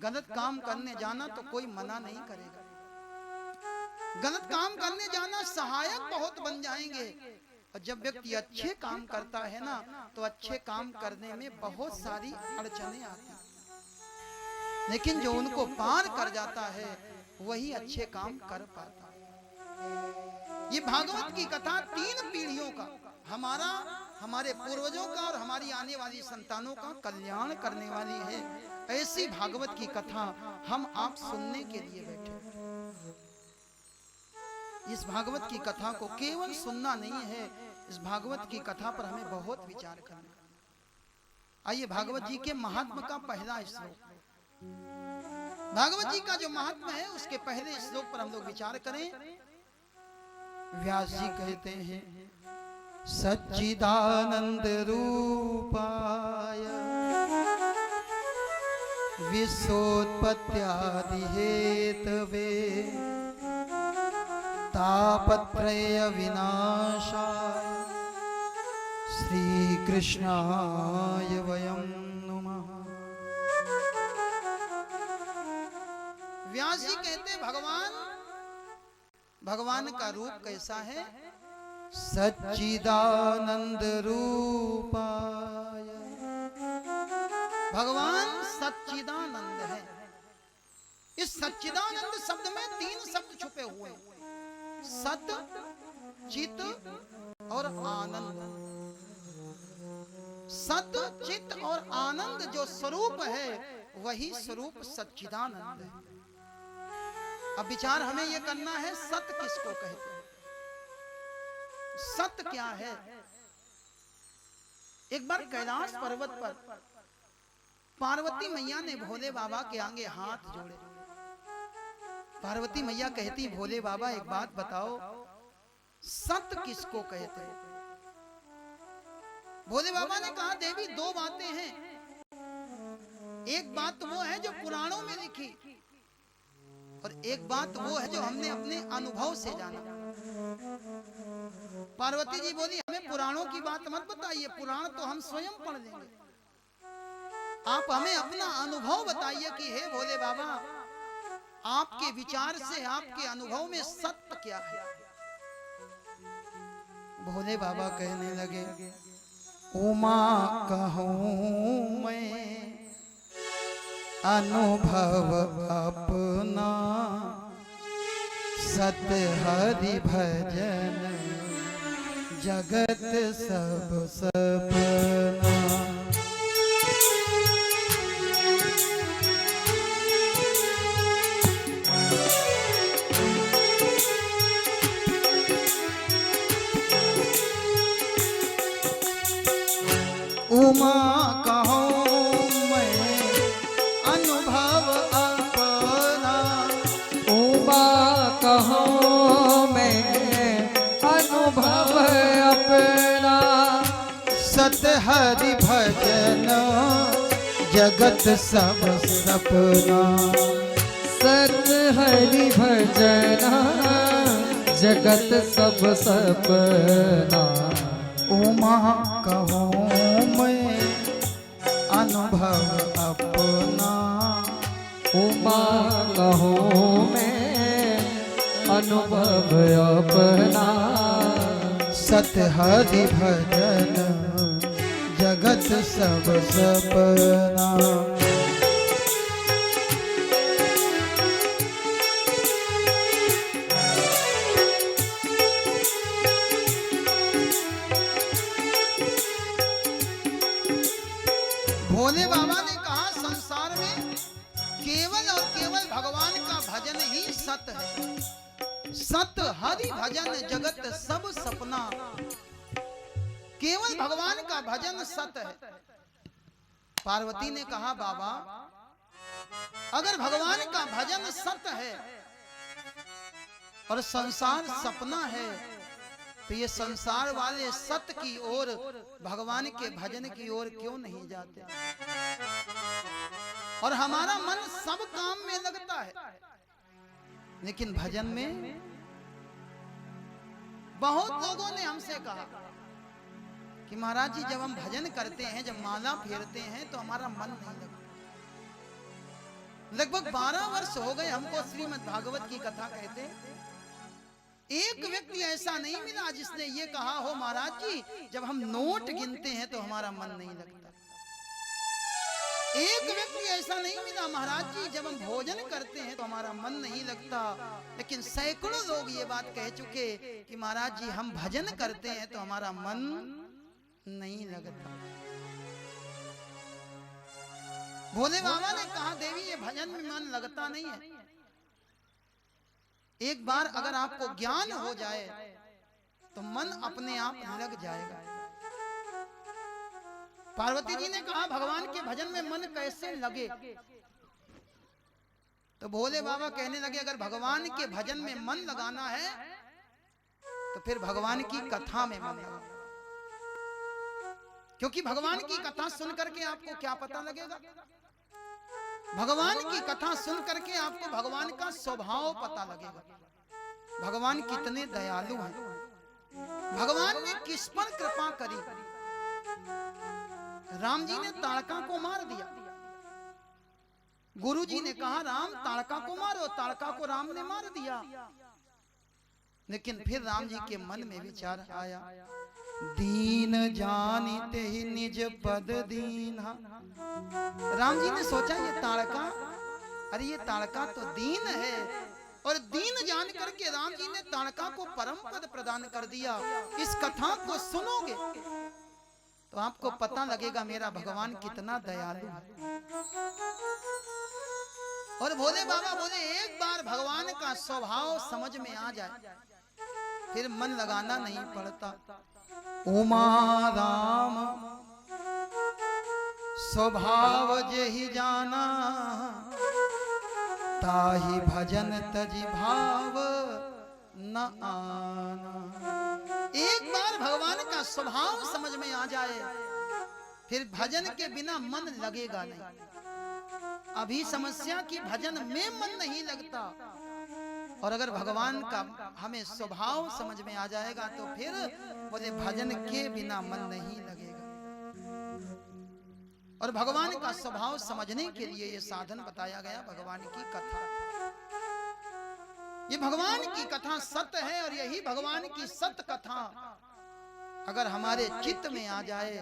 गलत काम करने जाना तो कोई मना नहीं करेगा। गलत काम करने जाना सहायक बहुत बन जाएंगे। और जब व्यक्ति अच्छे काम करता है ना, तो अच्छे काम करने में बहुत सारी अड़चने आती हैं, लेकिन जो उनको पार कर जाता है वही अच्छे काम कर पाता है। ये भागवत की कथा 3 पीढ़ियों का, हमारा, हमारे पूर्वजों का और हमारी आने वाली संतानों का कल्याण करने वाली है। ऐसी भागवत की कथा हम आप सुनने के लिए बैठे। इस भागवत की कथा को केवल सुनना नहीं है, इस भागवत की कथा पर हमें बहुत विचार करना। आइए भागवत जी के महात्म का पहला श्लोक, भागवत जी का जो महात्मा है उसके पहले श्लोक पर हम लोग विचार करें। व्यास जी कहते हैं, सच्चिदानंद रूपाय विश्वोत्पत्त्यादि हेतवे तापत्रय विनाशाय श्री कृष्णाय वयं नमः। व्यास जी कहते भगवान का रूप कैसा है? सच्चिदानंद रूपाय। भगवान सच्चिदानंद है। इस सच्चिदानंद शब्द में 3 शब्द छुपे हुए हैं, सत, चित और आनंद। सत, चित और आनंद जो स्वरूप है वही स्वरूप सच्चिदानंद है। अब विचार हमें यह करना है, सत किसको कहते हैं, सत क्या है? एक बार कैलाश पर्वत पर पार्वती मैया ने भोले बाबा के आगे हाथ जोड़े। पार्वती मैया कहती, भोले बाबा एक बात बताओ, सत किसको कहते हैं? भोले बाबा ने कहा, देवी 2 बातें हैं। एक बात वो है जो पुराणों में लिखी, और एक बात वो है जो हमने अपने अनुभव से जाना। पार्वती जी बोली, हमें पुराणों की बात मत बताइए, पुराण तो हम स्वयं पढ़ लेंगे। आप हमें अपना अनुभव बताइए कि हे भोले बाबा, आपके विचार से, आपके अनुभव में सत्य क्या है? भोले बाबा कहने लगे, उमा कहूं मैं अनुभव अपना, सत हरि भजन जगत सब सपना। उमा कहूं मैं अनुभव अपना, उमा कहूं मैं अनुभव अपना, सत हरि भजन जगत सब सपना। सत हरि भजना जगत सब सपना। उमा कहूं मैं अनुभव अपना, उमा कहूं मैं अनुभव अपना, सत हरि भजन जगत सब सपना। भोले बाबा ने कहा, संसार में केवल और केवल भगवान का भजन ही सत है। सत हरि भजन जगत सब सपना। केवल भगवान का भजन सत है। पार्वती ने कहा, बाबा अगर भगवान का भजन सत है और संसार सपना है, तो ये संसार वाले सत्य की ओर, भगवान के भजन की ओर क्यों नहीं जाते? और हमारा मन सब काम में लगता है, लेकिन भजन में बहुत लोगों ने हमसे कहा कि महाराज जी, जब हम भजन करते हैं, जब माला फेरते हैं, तो हमारा मन नहीं लगता। लगभग 12 वर्ष हो गए हमको श्रीमद् भागवत की कथा कहते। एक व्यक्ति ऐसा नहीं मिला जिसने ये कहा हो महाराज जी जब हम नोट गिनते हैं तो हमारा मन नहीं लगता। एक व्यक्ति ऐसा नहीं मिला महाराज जी जब हम भोजन करते हैं तो हमारा मन नहीं लगता। लेकिन सैकड़ों लोग ये बात कह चुके कि महाराज जी हम भजन करते हैं तो हमारा मन नहीं लगता। भोले बाबा ने कहा देवी ये भजन में मन लगता नहीं है। एक बार अगर आपको ज्ञान हो जाए तो मन अपने आप लग जाएगा। पार्वती जी ने कहा भगवान के भजन में मन कैसे लगे? तो भोले बाबा कहने लगे अगर भगवान के भजन में मन लगाना है तो फिर भगवान की कथा में मन लगाओ। क्योंकि भगवान की कथा सुन करके आपको क्या पता लगेगा? भगवान की कथा सुन करके आपको भगवान का स्वभाव पता लगेगा। भगवान कितने दयालु हैं, भगवान ने किस पर कृपा करी। राम जी ने ताड़का को मार दिया। गुरु जी ने कहा राम ताड़का को मारो, ताड़का को राम ने मार दिया। लेकिन फिर राम जी के मन में विचार आया दीन जानिते ही निज पद दीना। राम जी ने सोचा ये ताड़का, अरे ये ताड़का तो दीन है, और दीन जान करके राम जी ने ताड़का को परम पद प्रदान कर दिया। इस कथा को सुनोगे तो आपको पता लगेगा मेरा भगवान कितना दयालु है। और भोले बाबा बोले एक बार भगवान का स्वभाव समझ में आ जाए फिर मन लगाना नहीं पड़ता। उमा राम स्वभाव जेहि जाना, ताहि भजन तजि भाव न आना। एक बार भगवान का स्वभाव समझ में आ जाए फिर भजन के बिना मन लगेगा नहीं। अभी समस्या की भजन में मन नहीं लगता, और अगर भगवान का हमें स्वभाव समझ में आ जाएगा तो फिर बोले भजन के बिना मन नहीं लगेगा। और भगवान का स्वभाव समझने के लिए ये साधन बताया गया भगवान की कथा। ये भगवान की कथा सत्य है, और यही भगवान की सत्य कथा अगर हमारे चित्त में आ जाए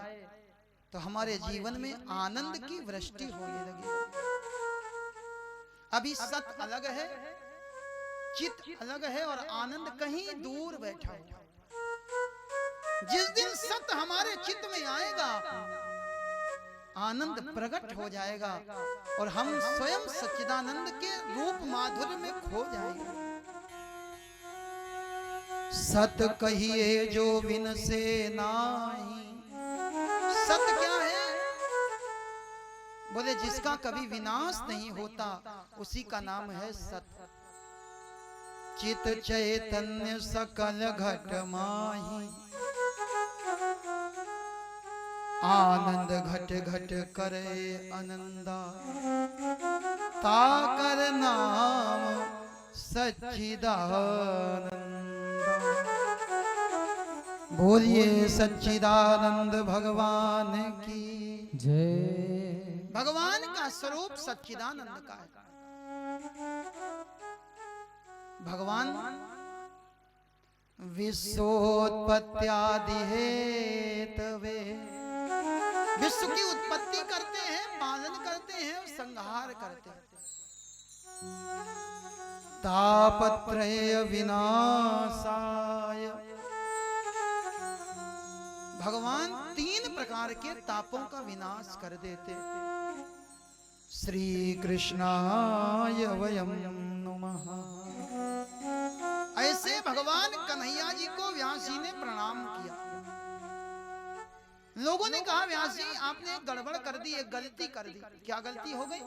तो हमारे जीवन में आनंद की वृष्टि होने लगे। अभी सत्य अलग है, चित्त अलग है, और आनंद कहीं दूर बैठा हुआ। जिस दिन सत्य हमारे चित्त में आएगा आनंद प्रकट हो जाएगा और हम स्वयं सच्चिदानंद के रूप माधुर्य में खो जाएंगे। सत कहिए जो बिन से नाही। सत्य क्या है? बोले जिसका कभी विनाश नहीं होता उसी का नाम है सत्य। चित चैतन्य सकल घट माही, आनंद घट घट करे आनंदा, ताकर नाम सच्चिदानंद। बोलिए सच्चिदानंद भगवान की जय। भगवान का स्वरूप सच्चिदानंद का है। भगवान विश्वोत्पत्त्यादि हेतवे, विश्व की उत्पत्ति करते हैं, पालन करते हैं और संहार करते हैं। तापत्रय विनाशाय, भगवान 3 प्रकार के तापों का विनाश कर देते। श्री कृष्णाय वयम नमः। ऐसे भगवान कन्हैया जी को व्यास जी ने प्रणाम किया। लोगों ने कहा व्यास जी आपने एक गड़बड़ कर दी, एक गलती कर दी। क्या गलती हो गई?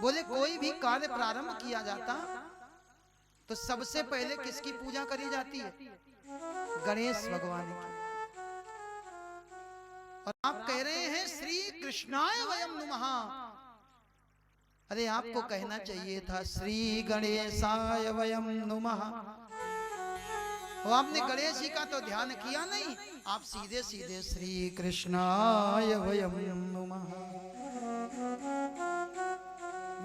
बोले कोई भी कार्य प्रारंभ किया जाता तो सबसे पहले किसकी पूजा करी जाती है? गणेश भगवान की। और आप कह रहे हैं श्री कृष्णाय वयम नमः। अरे आपको कहना चाहिए था श्री गणेशाय वयम नमः। वो आपने गणेश जी का तो ध्यान किया नहीं, आप सीधे सीधे श्री कृष्णाय वयम नमः।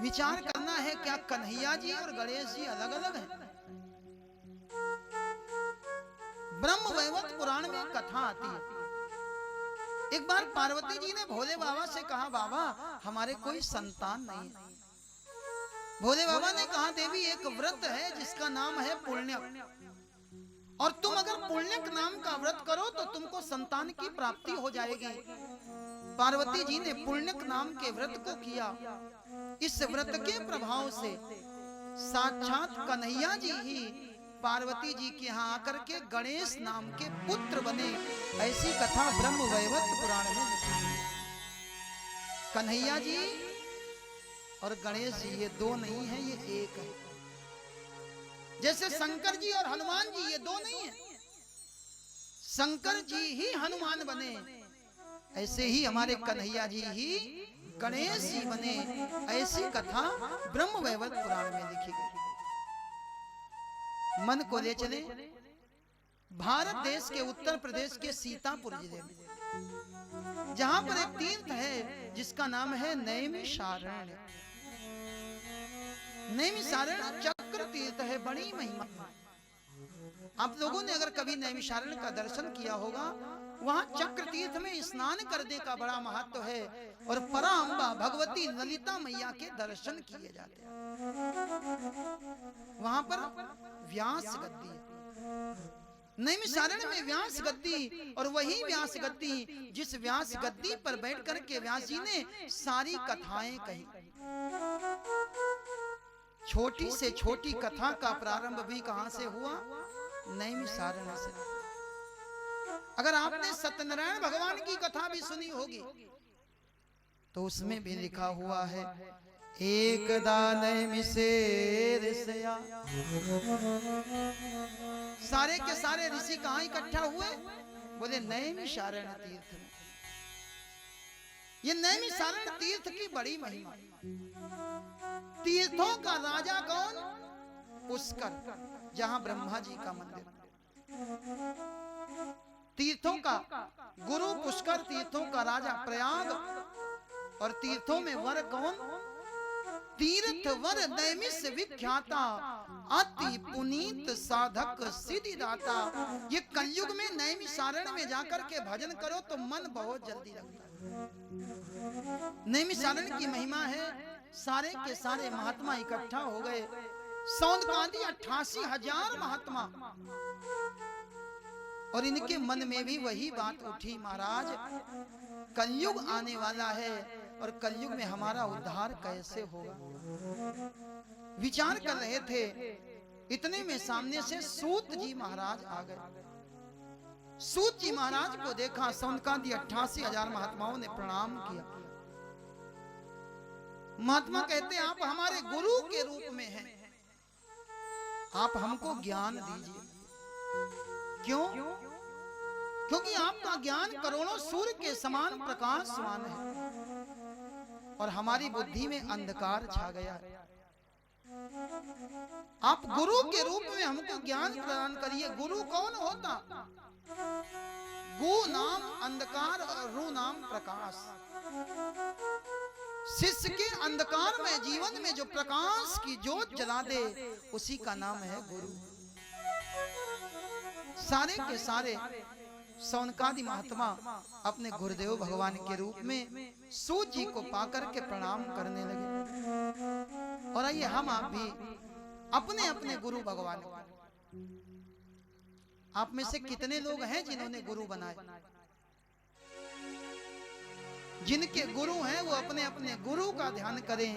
विचार करना है, क्या कन्हैया जी और गणेश जी अलग अलग हैं? ब्रह्म वैवर्त पुराण में कथा आती है। एक बार पार्वती जी ने भोले बाबा से कहा, बाबा हमारे कोई संतान नहीं है। भोले बाबा ने कहा, देवी एक व्रत है जिसका नाम है पुण्यक, और तुम अगर पुण्यक नाम का व्रत करो तो तुमको संतान की प्राप्ति हो जाएगी। पार्वती जी ने पुण्यक नाम के व्रत को किया। इस व्रत के प्रभाव से साक्षात कन्हैया जी ही पार्वती जी के यहाँ आकर के गणेश नाम के पुत्र बने। ऐसी कथा ब्रह्म वैवर्त पुराण में लिखी है। कन्हैया जी और गणेश जी ये दो नहीं है, ये एक है। जैसे शंकर जी और हनुमान जी ये दो नहीं है, शंकर जी ही हनुमान बने, ऐसे ही हमारे कन्हैया जी ही गणेश जी बने। ऐसी कथा ब्रह्म वैवर्त पुराण में लिखी गई। मन को ले चले भारत देश के उत्तर प्रदेश के सीतापुर जिले में, जहां पर एक तीर्थ है जिसका नाम है नैमिषारण्य। नैमिषारण्य चक्र तीर्थ है, बड़ी महिमा। आप लोगों ने अगर कभी नैमिषारण्य का दर्शन किया होगा, वहां चक्र तीर्थ में स्नान करने का बड़ा महत्व है, और परांबा भगवती ललिता मैया के दर्शन किए जाते हैं। वहां पर व्यास गद्दी है। नैमिषारण्य में व्यास गद्दी, और वही व्यास गद्दी जिस व्यास गद्दी पर बैठ करके व्यास जी ने सारी कथाएं कही। छोटी से छोटी कथा का प्रारंभ भी कहां से हुआ? नैमिषारण्य से। अगर आपने सत्यनारायण भगवान की कथा भी सुनी होगी तो उसमें भी लिखा हुआ है, एकदा नैमिषे ऋषया। सारे के सारे ऋषि कहां इकट्ठा हुए? बोले नैमिषारण्य तीर्थ में। ये नैमिषारण्य तीर्थ की बड़ी महिमा। तीर्थों का राजा कौन? पुष्कर, जहां ब्रह्मा जी का मंदिर। तीर्थों का गुरु पुष्कर, तीर्थों का राजा प्रयाग, और तीर्थों में वर कौन? तीर्थ वर नैमिष विख्याता, अति पुनीत साधक सिद्धि दाता। ये कलयुग में नैमिषारण्य में जाकर के भजन करो तो मन बहुत जल्दी लगता है। नैमिषारण्य की महिमा है। सारे के सारे महात्मा इकट्ठा हो गए। सौंदकादि 88,000 महात्मा, और इनके मन में भी वही बात उठी, महाराज कलयुग आने वाला है और कलयुग में हमारा उद्धार कैसे होगा। विचार कर रहे थे, इतने में सामने से सूत जी महाराज आ गए। सूत जी महाराज को देखा, सौंदकादि 88,000 महात्माओं ने प्रणाम किया। महात्मा कहते, आप हमारे गुरु के रूप में हैं, आप हमको ज्ञान दीजिए। क्यों? क्योंकि आपका ज्ञान करोड़ों सूर्य के समान प्रकाशवान है और हमारी बुद्धि में अंधकार छा गया है। आप गुरु के रूप में हमको ज्ञान प्रदान करिए। गुरु कौन होता? गु नाम अंधकार और रू नाम प्रकाश। शिष्य के अंधकार में जीवन में जो प्रकाश की ज्योत जला दे, उसी का नाम है गुरु। सारे के सारे सौनकादि महात्मा अपने गुरुदेव भगवान के रूप में सूत जी को पाकर के प्रणाम करने लगे। और आइए हम आप भी अपने अपने गुरु भगवान को, आप में से कितने लोग हैं जिन्होंने गुरु बनाए? जिनके गुरु हैं वो अपने अपने गुरु का ध्यान करें,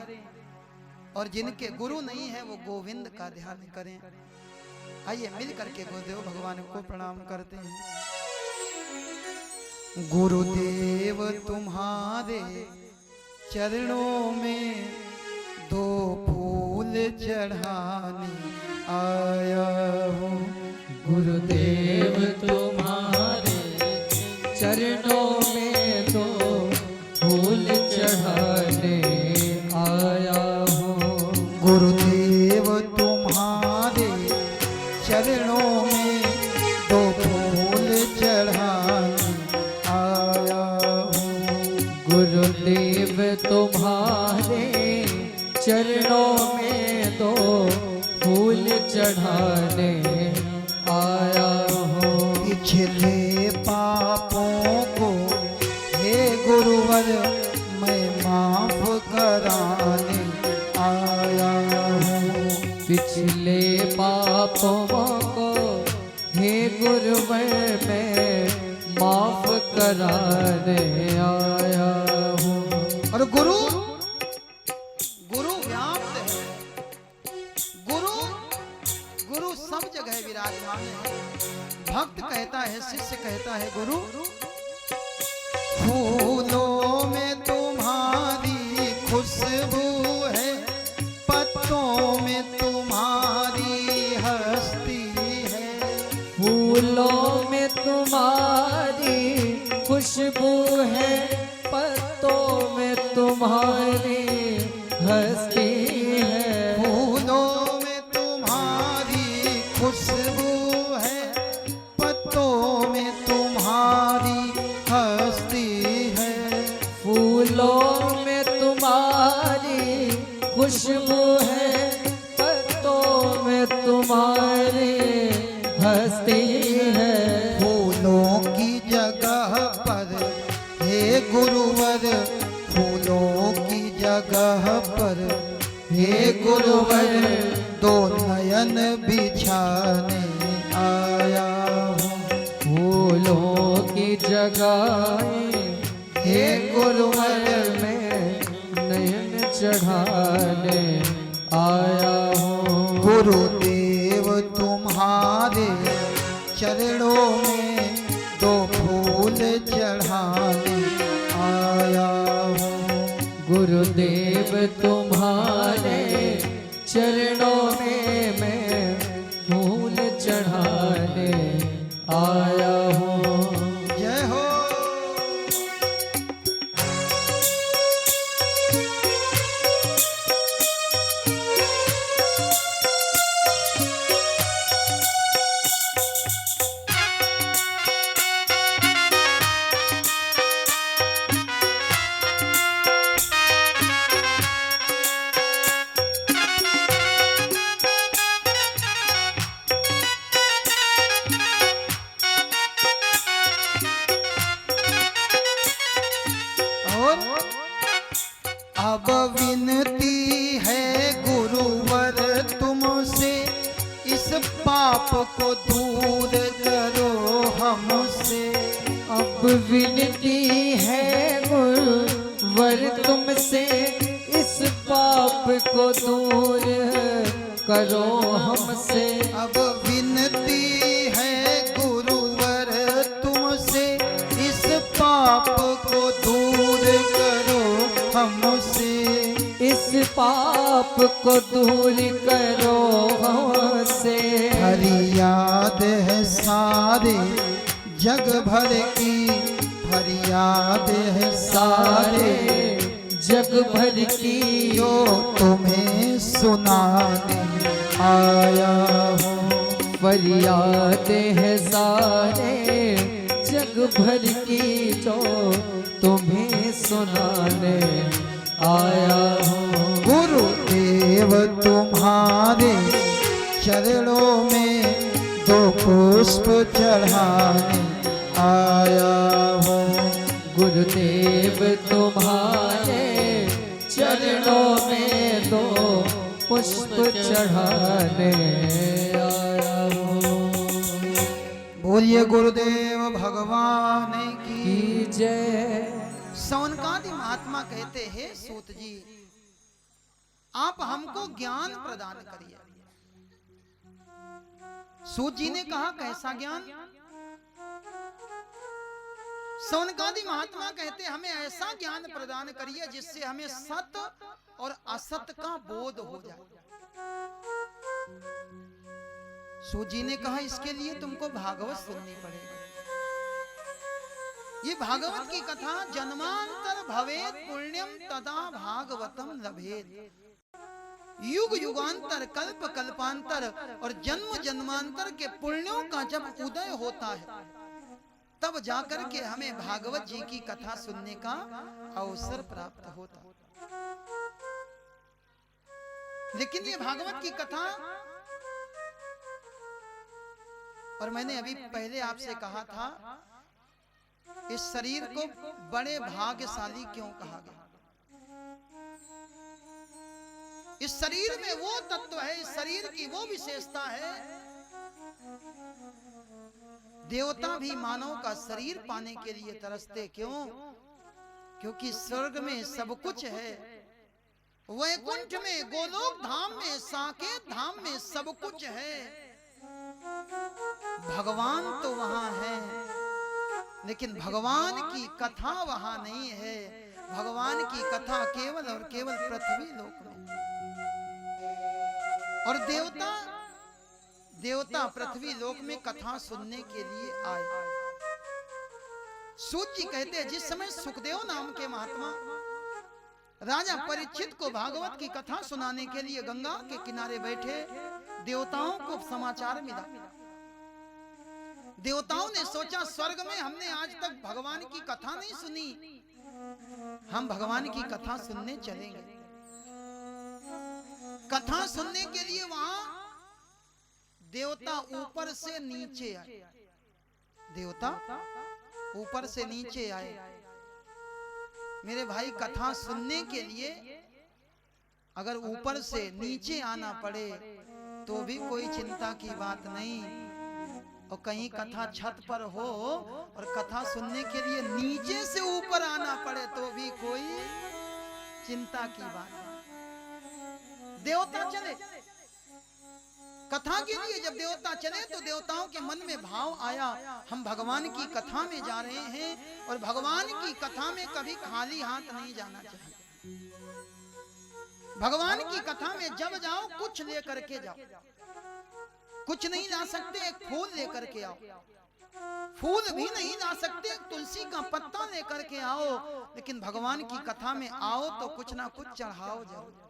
और जिनके गुरु नहीं है वो गोविंद का ध्यान करें। आइए मिल करके गुरुदेव भगवान को प्रणाम करते हैं। गुरुदेव तुम्हारे चरणों में दो फूल चढ़ाने आया हूँ। गुरुदेव तुम्हारे चरणों में दो फूल चढ़ाने आया हूँ। गुरुदेव तुम्हारे चरणों में दो फूल चढ़ाने आया हूँ। गुरुदेव तुम्हारे चरणों में दो फूल चढ़ाने आया हूँ। पिछले पापों को हे गुरुवर मैं माफ कराने आया हूँ। पिछले पापों को हे गुरुवर मैं माफ कराने आया हूँ। और गुरु व्याप्त है, गुरु सब जगह विराजमान है। भक्त कहता है, शिष्य कहता है, गुरु फूलों में तुम्हारी खुशबू है, पत्तों में तुम्हारी हस्ती है। फूलों में तुम्हारी खुशबू है, पत्तों में तुम्हारी हस्ती है। फूलों में तुम्हारी खुशबू है, पत्तों में तुम्हारी हस्ती है। फूलों में तुम्हारी खुशबू है, पत्तों में तुम्हारी हस्ती है। फूलों की जगह पर हे गुरुवर, फूलों की जगह पर हे गुरुवर दो नयन बिछाने आया हूँ। फूलों की जगह हे गुरुवर में नयन चढ़ाने आया हूँ। गुरुदेव तुम्हारे चरणों में दो फूल चढ़ाने आया हूँ। गुरुदेव तुम्हारे चरणों में मैं फूल चढ़ाने आया हूँ। जय हो। अब विनती है गुरुवर तुमसे, इस पाप को दूर करो हमसे। अब विनती है गुरुवर तुमसे, इस पाप को दूर करो हमसे। अब विनती है गुरुवर तुमसे, इस पाप को दूर करो हमसे। इस पाप को दूर करो हमसे। फरियाद है सारे जग भर की, फरियाद है सारे जग भर की, जो तुम्हें सुनाने आया हूँ। फरियाद है सारे जग भर की, जो तुम्हें सुनाने आया हूँ। गुरुदेव तुम्हारे चरणों में दो पुष्प चढ़ाने आया हूँ। गुरुदेव तुम्हारे चरणों में दो पुष्प चढ़ाने आया हूँ। बोलिए गुरुदेव भगवान की जय। सौनकादि महात्मा कहते हैं, सूत जी आप हमको ज्ञान प्रदान करिए। सूत जी ने कहा, कैसा ज्ञान? सौनकादि महात्मा कहते, हमें ऐसा ज्ञान प्रदान करिए जिससे हमें सत्य और असत्य का बोध हो जाए। सूत जी ने कहा, इसके लिए तुमको भागवत सुननी पड़ेगी। ये भागवत की कथा, जन्मांतर भवेत पुण्यम तदा भागवतम लभेत। युग युगांतर, कल्प कल्पांतर और जन्म जन्मांतर के पुण्यों का जब उदय होता है, तब जाकर के हमें भागवत जी की कथा सुनने का अवसर प्राप्त होता। लेकिन ये भागवत की कथा, और मैंने अभी पहले आपसे कहा था, इस शरीर को बड़े भाग्यशाली क्यों कहा गया? इस शरीर में वो तत्व है, इस शरीर की वो विशेषता है। देवता भी मानव का शरीर पाने के लिए तरसते, क्यों? क्योंकि स्वर्ग में सब कुछ है, वैकुंठ में, गोलोक धाम में, साकेत धाम में सब कुछ है। भगवान तो वहां है, लेकिन भगवान की कथा वहां नहीं है। भगवान की कथा केवल और केवल पृथ्वी लोक में। और देवता पृथ्वी लोक में कथा सुनने के लिए आए। सूत जी कहते हैं, जिस समय सुखदेव नाम के महात्मा राजा परीक्षित को भागवत की कथा सुनाने के लिए गंगा के किनारे बैठे, देवताओं को समाचार मिला। देवताओं ने सोचा, स्वर्ग में हमने आज तक भगवान की कथा नहीं सुनी, हम भगवान की कथा सुनने चलेंगे। कथा सुनने के लिए वहां देवता ऊपर से नीचे आए। देवता ऊपर से नीचे आए। मेरे भाई, कथा सुनने के लिए अगर ऊपर से नीचे आना पड़े तो भी कोई चिंता की बात नहीं। और कहीं कथा छत पर हो और कथा सुनने के लिए नीचे से ऊपर आना पड़े तो भी कोई चिंता की बात नहीं। देवता चले कथा के लिए। जब देवता चले तो देवताओं के मन में भाव आया, हम भगवान की कथा में जा रहे हैं, और भगवान की कथा में कभी खाली हाथ नहीं जाना चाहिए। भगवान की कथा में जब जाओ कुछ लेकर के जाओ। कुछ नहीं ला सकते, एक फूल लेकर के आओ। फूल भी नहीं ला सकते, एक तुलसी का पत्ता लेकर के आओ। लेकिन भगवान की कथा में आओ तो कुछ ना कुछ चढ़ाओ जरूर।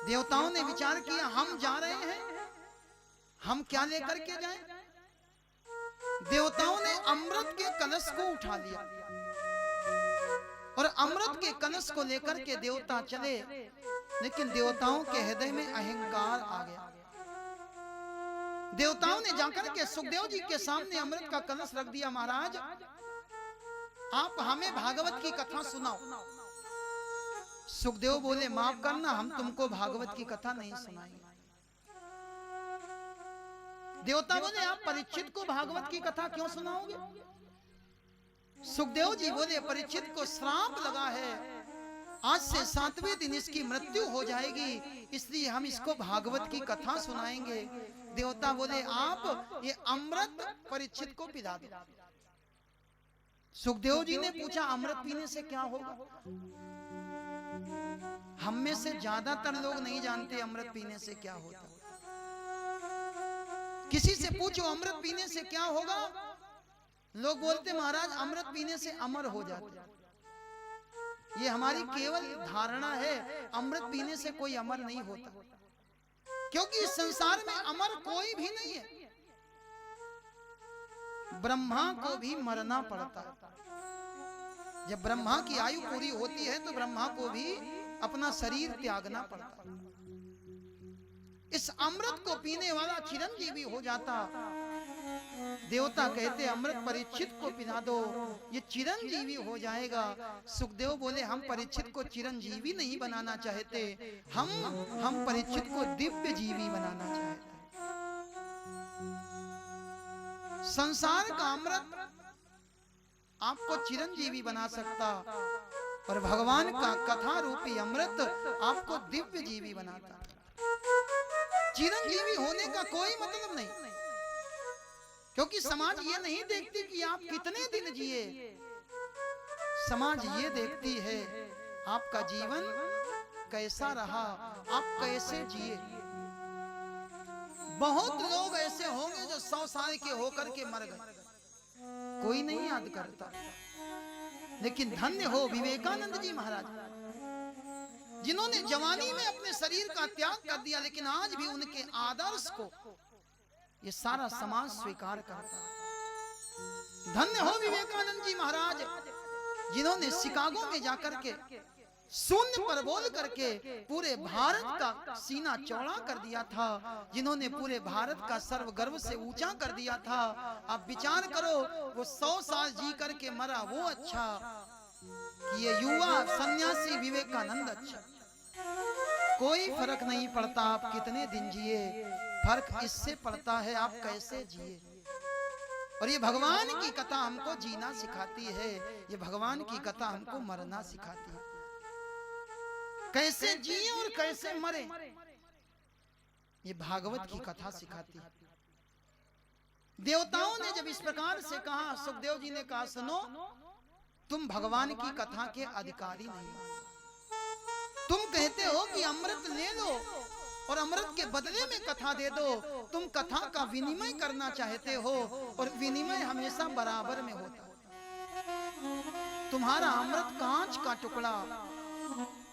देवताओं ने विचार किया, हम जा रहे हैं, हम क्या लेकर के जाएं? देवताओं ने अमृत के कलश को उठा लिया और अमृत के कलश को लेकर के देवता चले। लेकिन देवताओं के हृदय में अहंकार आ गया। देवताओं ने जाकर के सुखदेव जी के सामने अमृत का कलश रख दिया। महाराज, आप हमें भागवत की कथा सुनाओ। सुखदेव बोले, माफ करना, हम तुमको भागवत की कथा नहीं सुनाएंगे। देवता बोले, आप परीक्षित को भागवत की कथा क्यों सुनाओगे? सुखदेव जी बोले, परीक्षित को श्राप लगा है, आज से 7वें दिन इसकी मृत्यु हो जाएगी, इसलिए हम इसको भागवत की कथा सुनाएंगे। देवता बोले, आप ये अमृत परीक्षित को पिला दो। सुखदेव जी ने पूछा, अमृत पीने से क्या होगा? हम में से ज्यादातर लोग नहीं जानते अमृत पीने से क्या होता। किसी से पूछो अमृत पीने से क्या होगा, लोग बोलते महाराज अमृत पीने से अमर हो जाते। ये हमारी केवल धारणा है, अमृत पीने से कोई अमर नहीं होता, क्योंकि इस संसार में अमर कोई भी नहीं है। ब्रह्मा को भी मरना पड़ता है। जब ब्रह्मा की आयु पूरी होती है तो ब्रह्मा को भी अपना शरीर त्यागना पड़ता। इस अमृत को पीने वाला चिरंजीवी हो जाता। देवता कहते अमृत परीक्षित को पिला दो, ये चिरंजीवी हो जाएगा। सुखदेव बोले, हम परीक्षित को चिरंजीवी नहीं बनाना चाहते, हम परीक्षित को दिव्य जीवी बनाना चाहते। संसार का अमृत आपको चिरंजीवी बना सकता, और भगवान का कथा रूपी अमृत आपको दिव्य जीवी बनाता। चिरंजीवी होने का कोई मतलब नहीं, क्योंकि समाज ये नहीं देखती कि आप कितने दिन जिए। समाज ये देखती है आपका जीवन कैसा रहा, आप कैसे जिए। बहुत लोग ऐसे होंगे जो 100 साल के होकर के मर गए, कोई नहीं याद करता। लेकिन धन्य हो विवेकानंद जी महाराज, जिन्होंने जवानी में अपने शरीर का त्याग कर दिया, लेकिन आज भी उनके आदर्श को ये सारा समाज स्वीकार करता है। धन्य हो विवेकानंद जी महाराज, जिन्होंने शिकागो में जाकर के शून्य पर बोल करके पूरे भारत का सीना चौड़ा कर दिया था, जिन्होंने पूरे भारत का सर्वगर्व से ऊंचा कर दिया था। आप विचार करो, वो 100 साल जी करके मरा वो अच्छा, कि ये युवा सन्यासी विवेकानंद अच्छा। कोई फर्क नहीं पड़ता आप कितने दिन जिए, फर्क इससे पड़ता है आप कैसे जिए। और ये भगवान की कथा हमको जीना सिखाती है, ये भगवान की कथा हमको मरना सिखाती है, कैसे जिए और कैसे मरे, ये भागवत की कथा सिखाती है। देवताओं ने जब इस प्रकार से कहा, सुखदेव जी ने कहा, सुनो, तुम भगवान की कथा के अधिकारी नहीं हो। तुम कहते हो कि अमृत ले लो और अमृत के बदले में कथा दे दो, तुम कथा का विनिमय करना चाहते हो, और विनिमय हमेशा बराबर में होता है। तुम्हारा अमृत कांच का टुकड़ा।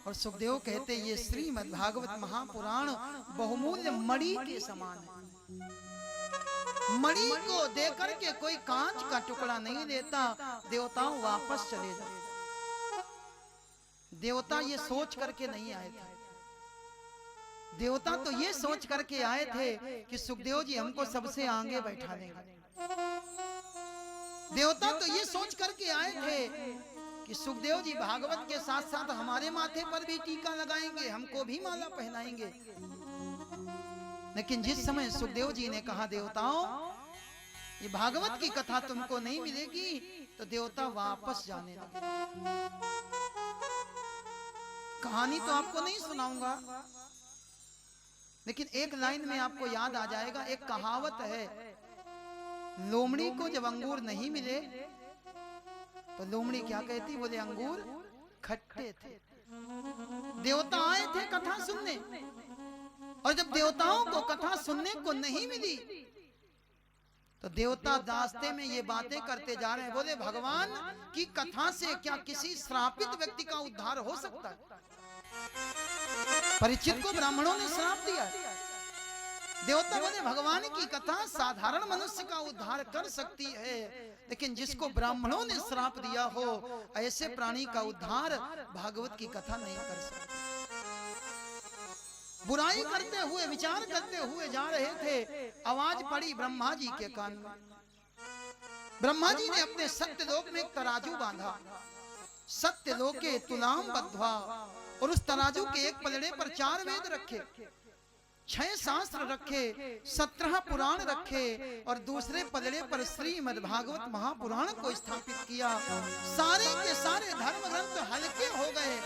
और सुखदेव कहते, ये श्रीमद् भागवत महापुराण बहुमूल्य मणि के समान है। मणि को देकर के कोई कांच का टुकड़ा नहीं देता, देवताओं वापस चले जाते। देवता ये सोच करके नहीं आए थे, देवता तो ये सोच करके आए थे कि सुखदेव जी हमको सबसे आगे बैठा देंगे। देवता तो ये सोच करके आए थे कि सुखदेव जी भागवत के साथ साथ हमारे माथे पर भी टीका लगाएंगे, हमको भी माला पहनाएंगे। लेकिन जिस समय सुखदेव जी ने कहा, देवताओं ये भागवत की कथा तुमको नहीं मिलेगी, तो देवता वापस जाने लगे। कहानी तो आपको नहीं सुनाऊंगा, लेकिन एक लाइन में आपको याद आ जाएगा। एक कहावत है, लोमड़ी को जब अंगूर नहीं मिले तो लोमड़ी क्या कहती, बोले अंगूर खट्टे थे। देवता आए थे कथा सुनने, और जब देवताओं को कथा सुनने को नहीं मिली तो देवता रास्ते में ये बातें करते जा रहे हैं, बोले भगवान की कथा से क्या किसी श्रापित व्यक्ति का उद्धार हो सकता है? परीक्षित को ब्राह्मणों ने श्राप दिया। देवता बोले भगवान की कथा साधारण मनुष्य का उद्धार कर सकती है, लेकिन जिसको ब्राह्मणों ने श्राप दिया हो, ऐसे प्राणी का उद्धार भागवत की कथा नहीं कर सकती। बुराई करते हुए, विचार करते हुए जा रहे थे, आवाज पड़ी ब्रह्मा जी के कान में। ब्रह्मा जी ने अपने सत्यलोक में एक तराजू बांधा, सत्यलोके तुलाम बद्ध्वा, और उस तराजू के एक पलड़े पर 4 वेद रखे, 6 शास्त्र रखे, 17 पुराण रखे, और दूसरे पलड़े पर श्रीमद् भागवत महापुराण को स्थापित किया। सारे के सारे धर्म ग्रंथ हल्के हो गए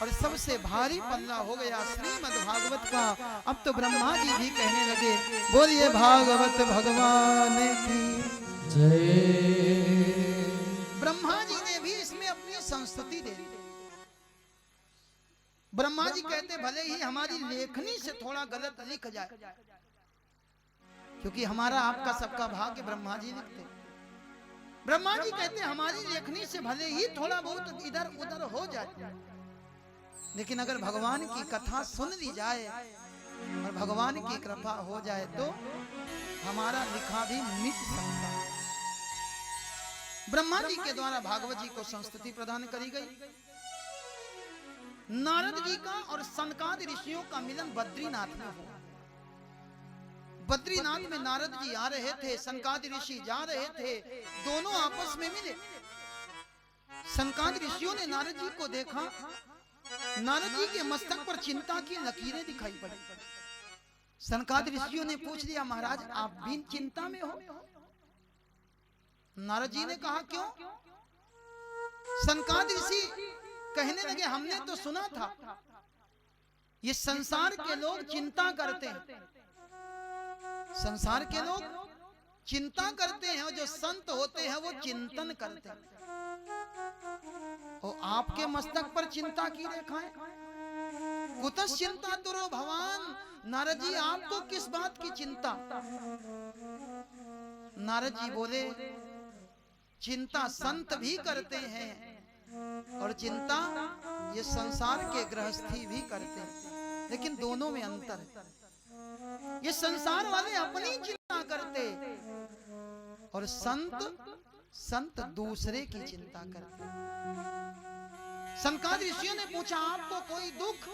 और सबसे भारी पल्ला हो गया श्रीमद् भागवत का। अब तो ब्रह्मा जी भी कहने लगे, बोलिए भागवत भगवान की जय। ब्रह्मा जी ने भी इसमें अपनी संस्तुति दे दी। ब्रह्मा जी कहते, भले ही हमारी लेखनी से थोड़ा गलत लिख जाए, क्योंकि हमारा आपका सबका भाग्य ब्रह्मा जी लिखते। ब्रह्मा जी कहते, हमारी लेखनी से भले ही थोड़ा बहुत इधर उधर हो जाए, लेकिन अगर भगवान की कथा सुन ली जाए और भगवान की कृपा हो जाए तो हमारा लिखा भी मिट सकता है। ब्रह्मा जी के द्वारा भागवत जी को संस्तुति प्रदान करी गई। नारद जी का और सनकादि ऋषियों का मिलन बद्रीनाथ में हुआ। बद्रीनाथ में नारद जी आ रहे थे, सनकादि ऋषि जा रहे थे, दोनों आपस में मिले। सनकादि ऋषियों ने नारद जी को देखा, नारद जी के मस्तक पर चिंता की लकीरें दिखाई पड़ी। सनकादि ऋषियों ने पूछ लिया, महाराज आप भी चिंता में हो? नारद जी ने कहा, क्यों? सनकादि ऋषि कहने लगे, हमने तो सुना था ये संसार के लोग चिंता करते हैं, संसार के लोग चिंता करते हैं, और जो संत होते हैं वो चिंतन करते हैं। और आपके मस्तक पर चिंता की रेखाएं, कुतः चिंता तुरो भवान। नारद जी आपको किस बात की चिंता? नारद जी बोले, चिंता संत भी करते हैं और चिंता ये संसार के गृहस्थी भी करते हैं, लेकिन दोनों में अंतर है। ये संसार वाले अपनी चिंता करते और संत दूसरे की चिंता करते। सनकादि ऋषियों ने पूछा आपको कोई दुख?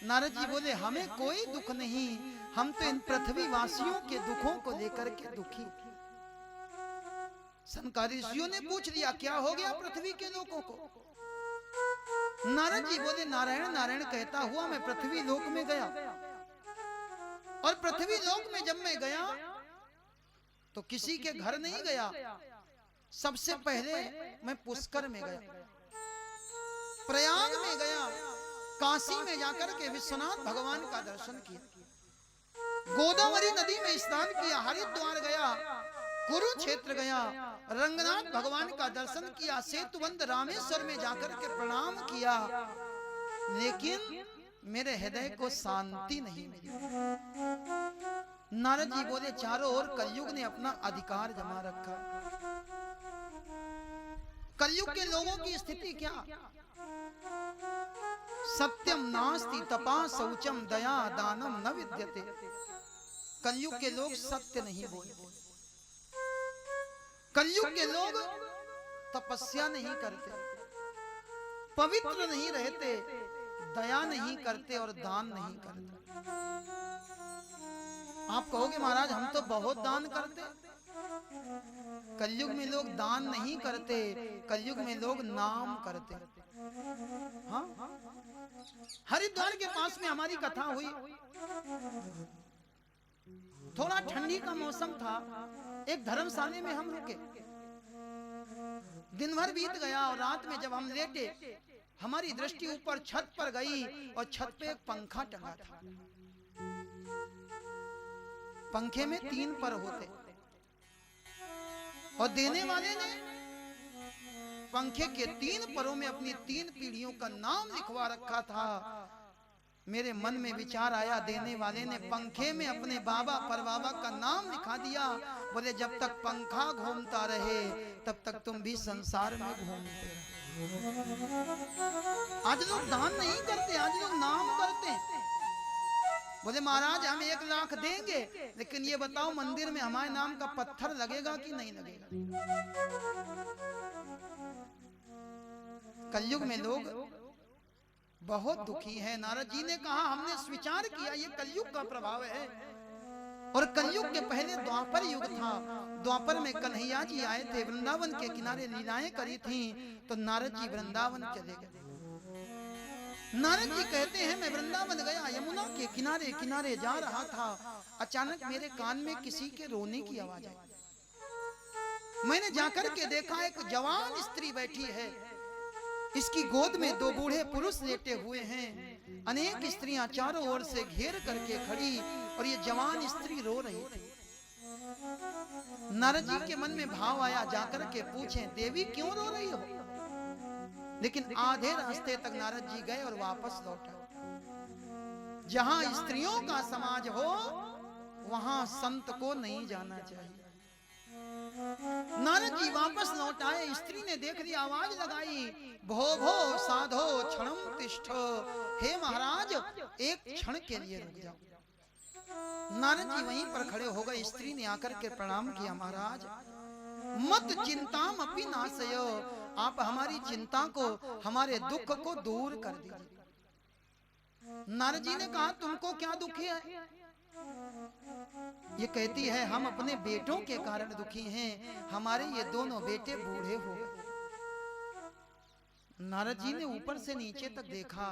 नारद जी बोले हमें कोई दुख नहीं, हम तो इन पृथ्वी वासियों के दुखों को लेकर के दुखी। सनकादि ऋषियों ने पूछ लिया क्या हो गया पृथ्वी के लोगों को? नारद जी बोले नारायण नारायण कहता हुआ मैं पृथ्वी लोक में गया, और पृथ्वी लोक में जब मैं गया तो किसी के घर नहीं गया, सबसे पहले मैं पुष्कर में गया, प्रयाग में गया, काशी में जाकर के विश्वनाथ भगवान का दर्शन किया, गोदावरी नदी में स्नान किया, हरिद्वार गया, कुरुक्षेत्र गया, रंगनाथ भगवान का दर्शन किया, सेतुबंध रामेश्वर में जाकर के प्रणाम किया, लेकिन मेरे हृदय को शांति नहीं मिली। नारद जी बोले चारों ओर कलयुग ने अपना अधिकार जमा रखा। कलयुग के लोगों की स्थिति क्या? सत्यम नास्ति तपा शौचम दया दानम न विद्यते। कलयुग के लोग सत्य नहीं बोलते, कलयुग के लोग तपस्या नहीं करते, पवित्र नहीं रहते, दया नहीं करते और दान नहीं करते। आप कहोगे महाराज हम तो बहुत दान करते। कलयुग में लोग दान नहीं करते, कलयुग में लोग नाम करते। हाँ, हरिद्वार के पास में हमारी कथा हुई, थोड़ा ठंडी का मौसम था, एक धर्मशाला में हम रुके, दिन भर बीत गया और रात में जब हम लेटे हमारी दृष्टि ऊपर छत पर गई और छत पे एक पंखा टंगा था। पंखे में 3 पर होते और देने वाले ने पंखे के 3 परों में अपनी 3 पीढ़ियों का नाम लिखवा रखा था। मेरे मन में विचार आया, देने वाले ने पंखे में अपने बाबा परबाबा का नाम लिखा दिया। बोले जब तक पंखा घूमता रहे तब तक तुम भी संसार में घूमते रहो। आज लोग दान नहीं करते, आज लोग नाम करते हैं। बोले महाराज हम 1 लाख देंगे, लेकिन ये बताओ मंदिर में हमारे नाम का पत्थर लगेगा कि नहीं लगेगा? कलयुग में लोग बहुत दुखी है। नारद जी ने कहा हमने स्वीकार किया ये कलयुग का प्रभाव है। और कलयुग के पहले द्वापर युग था। द्वापर में कन्हैया जी आए थे, वृंदावन के किनारे लीलाएं करी थी, तो नारद जी वृंदावन चले गए। नारद जी कहते हैं मैं वृंदावन गया, यमुना के किनारे किनारे जा रहा था, अचानक मेरे कान में किसी के रोने की आवाज आई। मैंने जाकर के देखा एक जवान स्त्री बैठी है, इसकी गोद में 2 बूढ़े पुरुष लेटे हुए हैं। अनेक स्त्रियां चारों ओर से घेर करके खड़ी और ये जवान स्त्री रो रही थी। नारद जी के मन में भाव आया, जाकर के पूछें देवी क्यों रो रही हो? लेकिन आधे रास्ते तक नारद जी गए और वापस लौटे। जहां स्त्रियों का समाज हो वहां संत को नहीं जाना चाहिए। नारद जी वापस लौट आए, स्त्री ने देख ली, आवाज लगाई, भो भो साधो क्षणम तिष्ठो, हे महाराज एक क्षण के लिए रुक जाओ। नारद जी वहीं पर खड़े हो गए। स्त्री ने आकर के प्रणाम किया, महाराज मत चिंताम अपि नाशयो, आप हमारी चिंता को, हमारे दुख को दूर कर दीजिए। नारद जी ने कहा तुमको क्या दुख है? ये कहती है हम अपने बेटों के कारण दुखी हैं, हमारे ये दोनों बेटे बूढ़े हो गए। नारद जी ने ऊपर से नीचे तक देखा।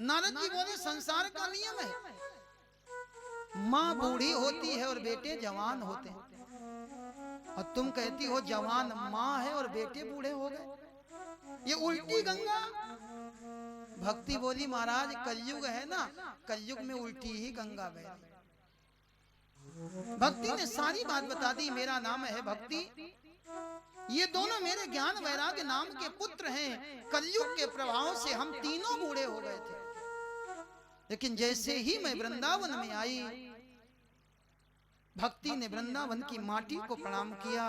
नारद जी बोले संसार का नियम है, माँ बूढ़ी होती है और बेटे जवान होते हैं, और तुम कहती हो जवान माँ है और बेटे बूढ़े हो गए, ये उल्टी गंगा। भक्ति बोली महाराज कलयुग है ना, कलयुग में उल्टी ही गंगा बह रही। भक्ति ने सारी बात बता दी, मेरा नाम है भक्ति, ये दोनों मेरे ज्ञान वैराग्य नाम के पुत्र हैं। कलयुग के प्रभाव से हम तीनों बूढ़े हो गए थे, लेकिन जैसे ही मैं वृंदावन में आई, भक्ति ने वृंदावन की माटी को प्रणाम किया।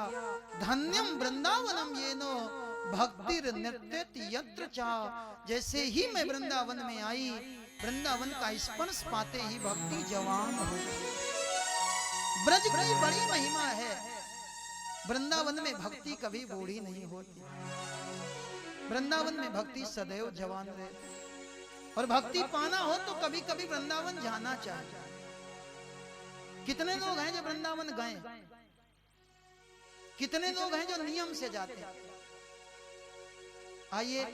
धन्यम वृंदावनम येनो भक्तिर नृत्यति यत्र चा। जैसे ही मैं वृंदावन में आई, वृंदावन का स्पर्श पाते ही भक्ति जवान हो गई। ब्रज की बड़ी महिमा है, वृंदावन में भक्ति कभी बूढ़ी नहीं होती। वृंदावन में भक्ति सदैव जवान रहे। और भक्ति पाना हो तो कभी कभी वृंदावन जाना चाहिए। कितने लोग हैं जो वृंदावन गए, कितने लोग हैं जो नियम से जाते हैं। आइए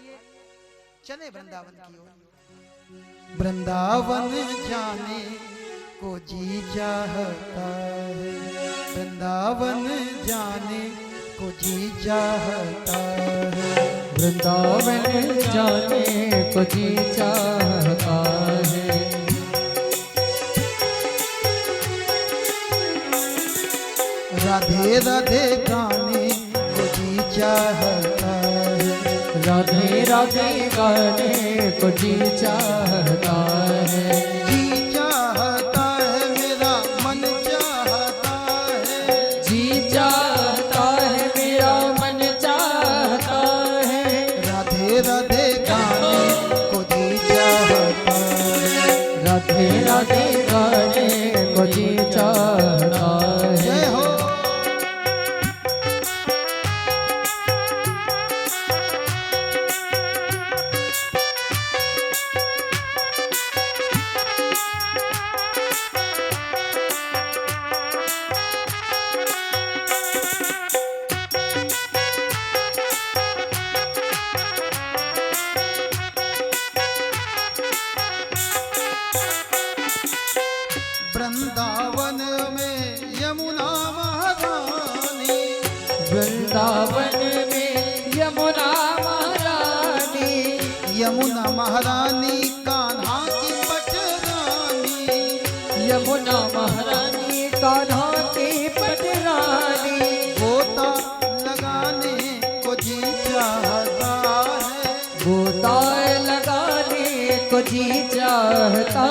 चले वृंदावन की ओर। वृंदावन जाने को जी चाहता है, वृंदावन जाने को जी चाहता है, वृंदावन जाने को जी चाहता है। राधे राधे गाने को जी चाहता है, राधे राधे गाने को जी चाहता है। जी चाहता है मेरा मन चाहता है, जी चाहता है मेरा मन चाहता है। राधे राधे गाने को जी चाहता है, राधे राधे गाने को जी चाहता है। जय हो। वृंदावन में यमुना महारानी, वृंदावन में यमुना महारानी, यमुना महारानी कान्हा की पटरानी, यमुना महारानी कान्हा की पटरानी। गोता लगाने को जी चाहता है, गोता लगाने को जी चाहता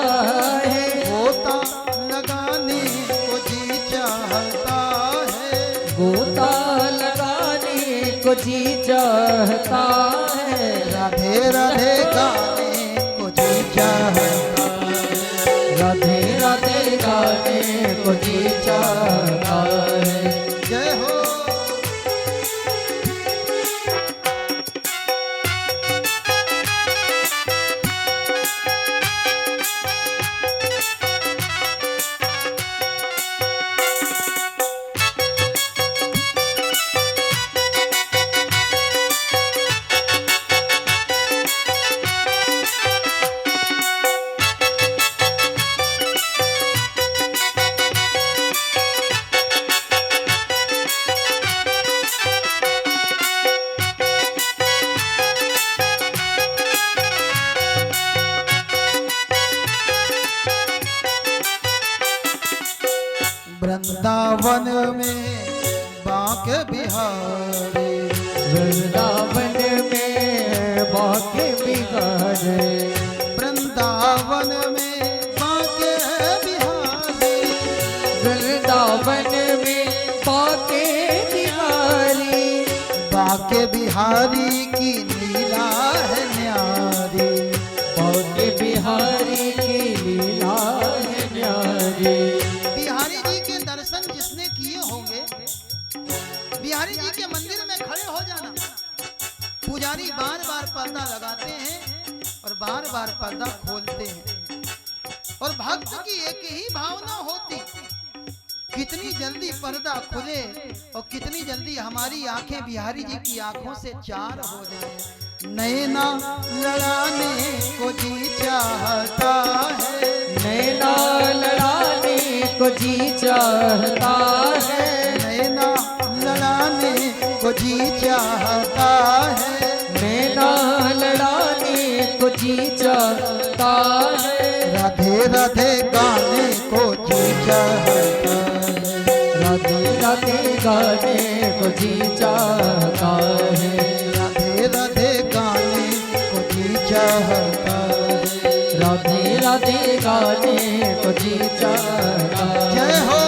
है। गोता लगाने को जी चाहता है, गोता लगाने को जी चाहता है। राधे राधे गाने को जी चाहता है, राधे राधे गाने को जी चाहता है। जय हो। वृंदावन में बांके बिहारी, वृंदावन में बाके बिहारे, वृंदावन में बांके बिहारी, वृंदावन में बाके बिहारी। बांके बिहारी की लीला है न्यारी, बाके बिहारी की लीला है न्यारी। बिहारी जी के दर्शन जिसने किए होंगे, बिहारी जी के मंदिर में खड़े हो जाना, पुजारी बार बार पर्दा लगाते हैं और बार बार पर्दा खोलते हैं। और भक्त की एक ही भावना होती, कितनी जल्दी पर्दा खुले और कितनी जल्दी हमारी आंखें बिहारी जी की आंखों से चार हो जाए। नैना लड़ाने को जी चाहता है, नैना लड़ाने को जी चाहता है। नैना लड़ाने को जी चाहता है, नैना लड़ाने को जी चाहता है। राधे राधे गाने को जी चाहता है, राधे राधे गाने को जी चाहता है। राधे राधे गाने को जी चाहता है। राधे राधे गाने को जी चाहता है। जय हो।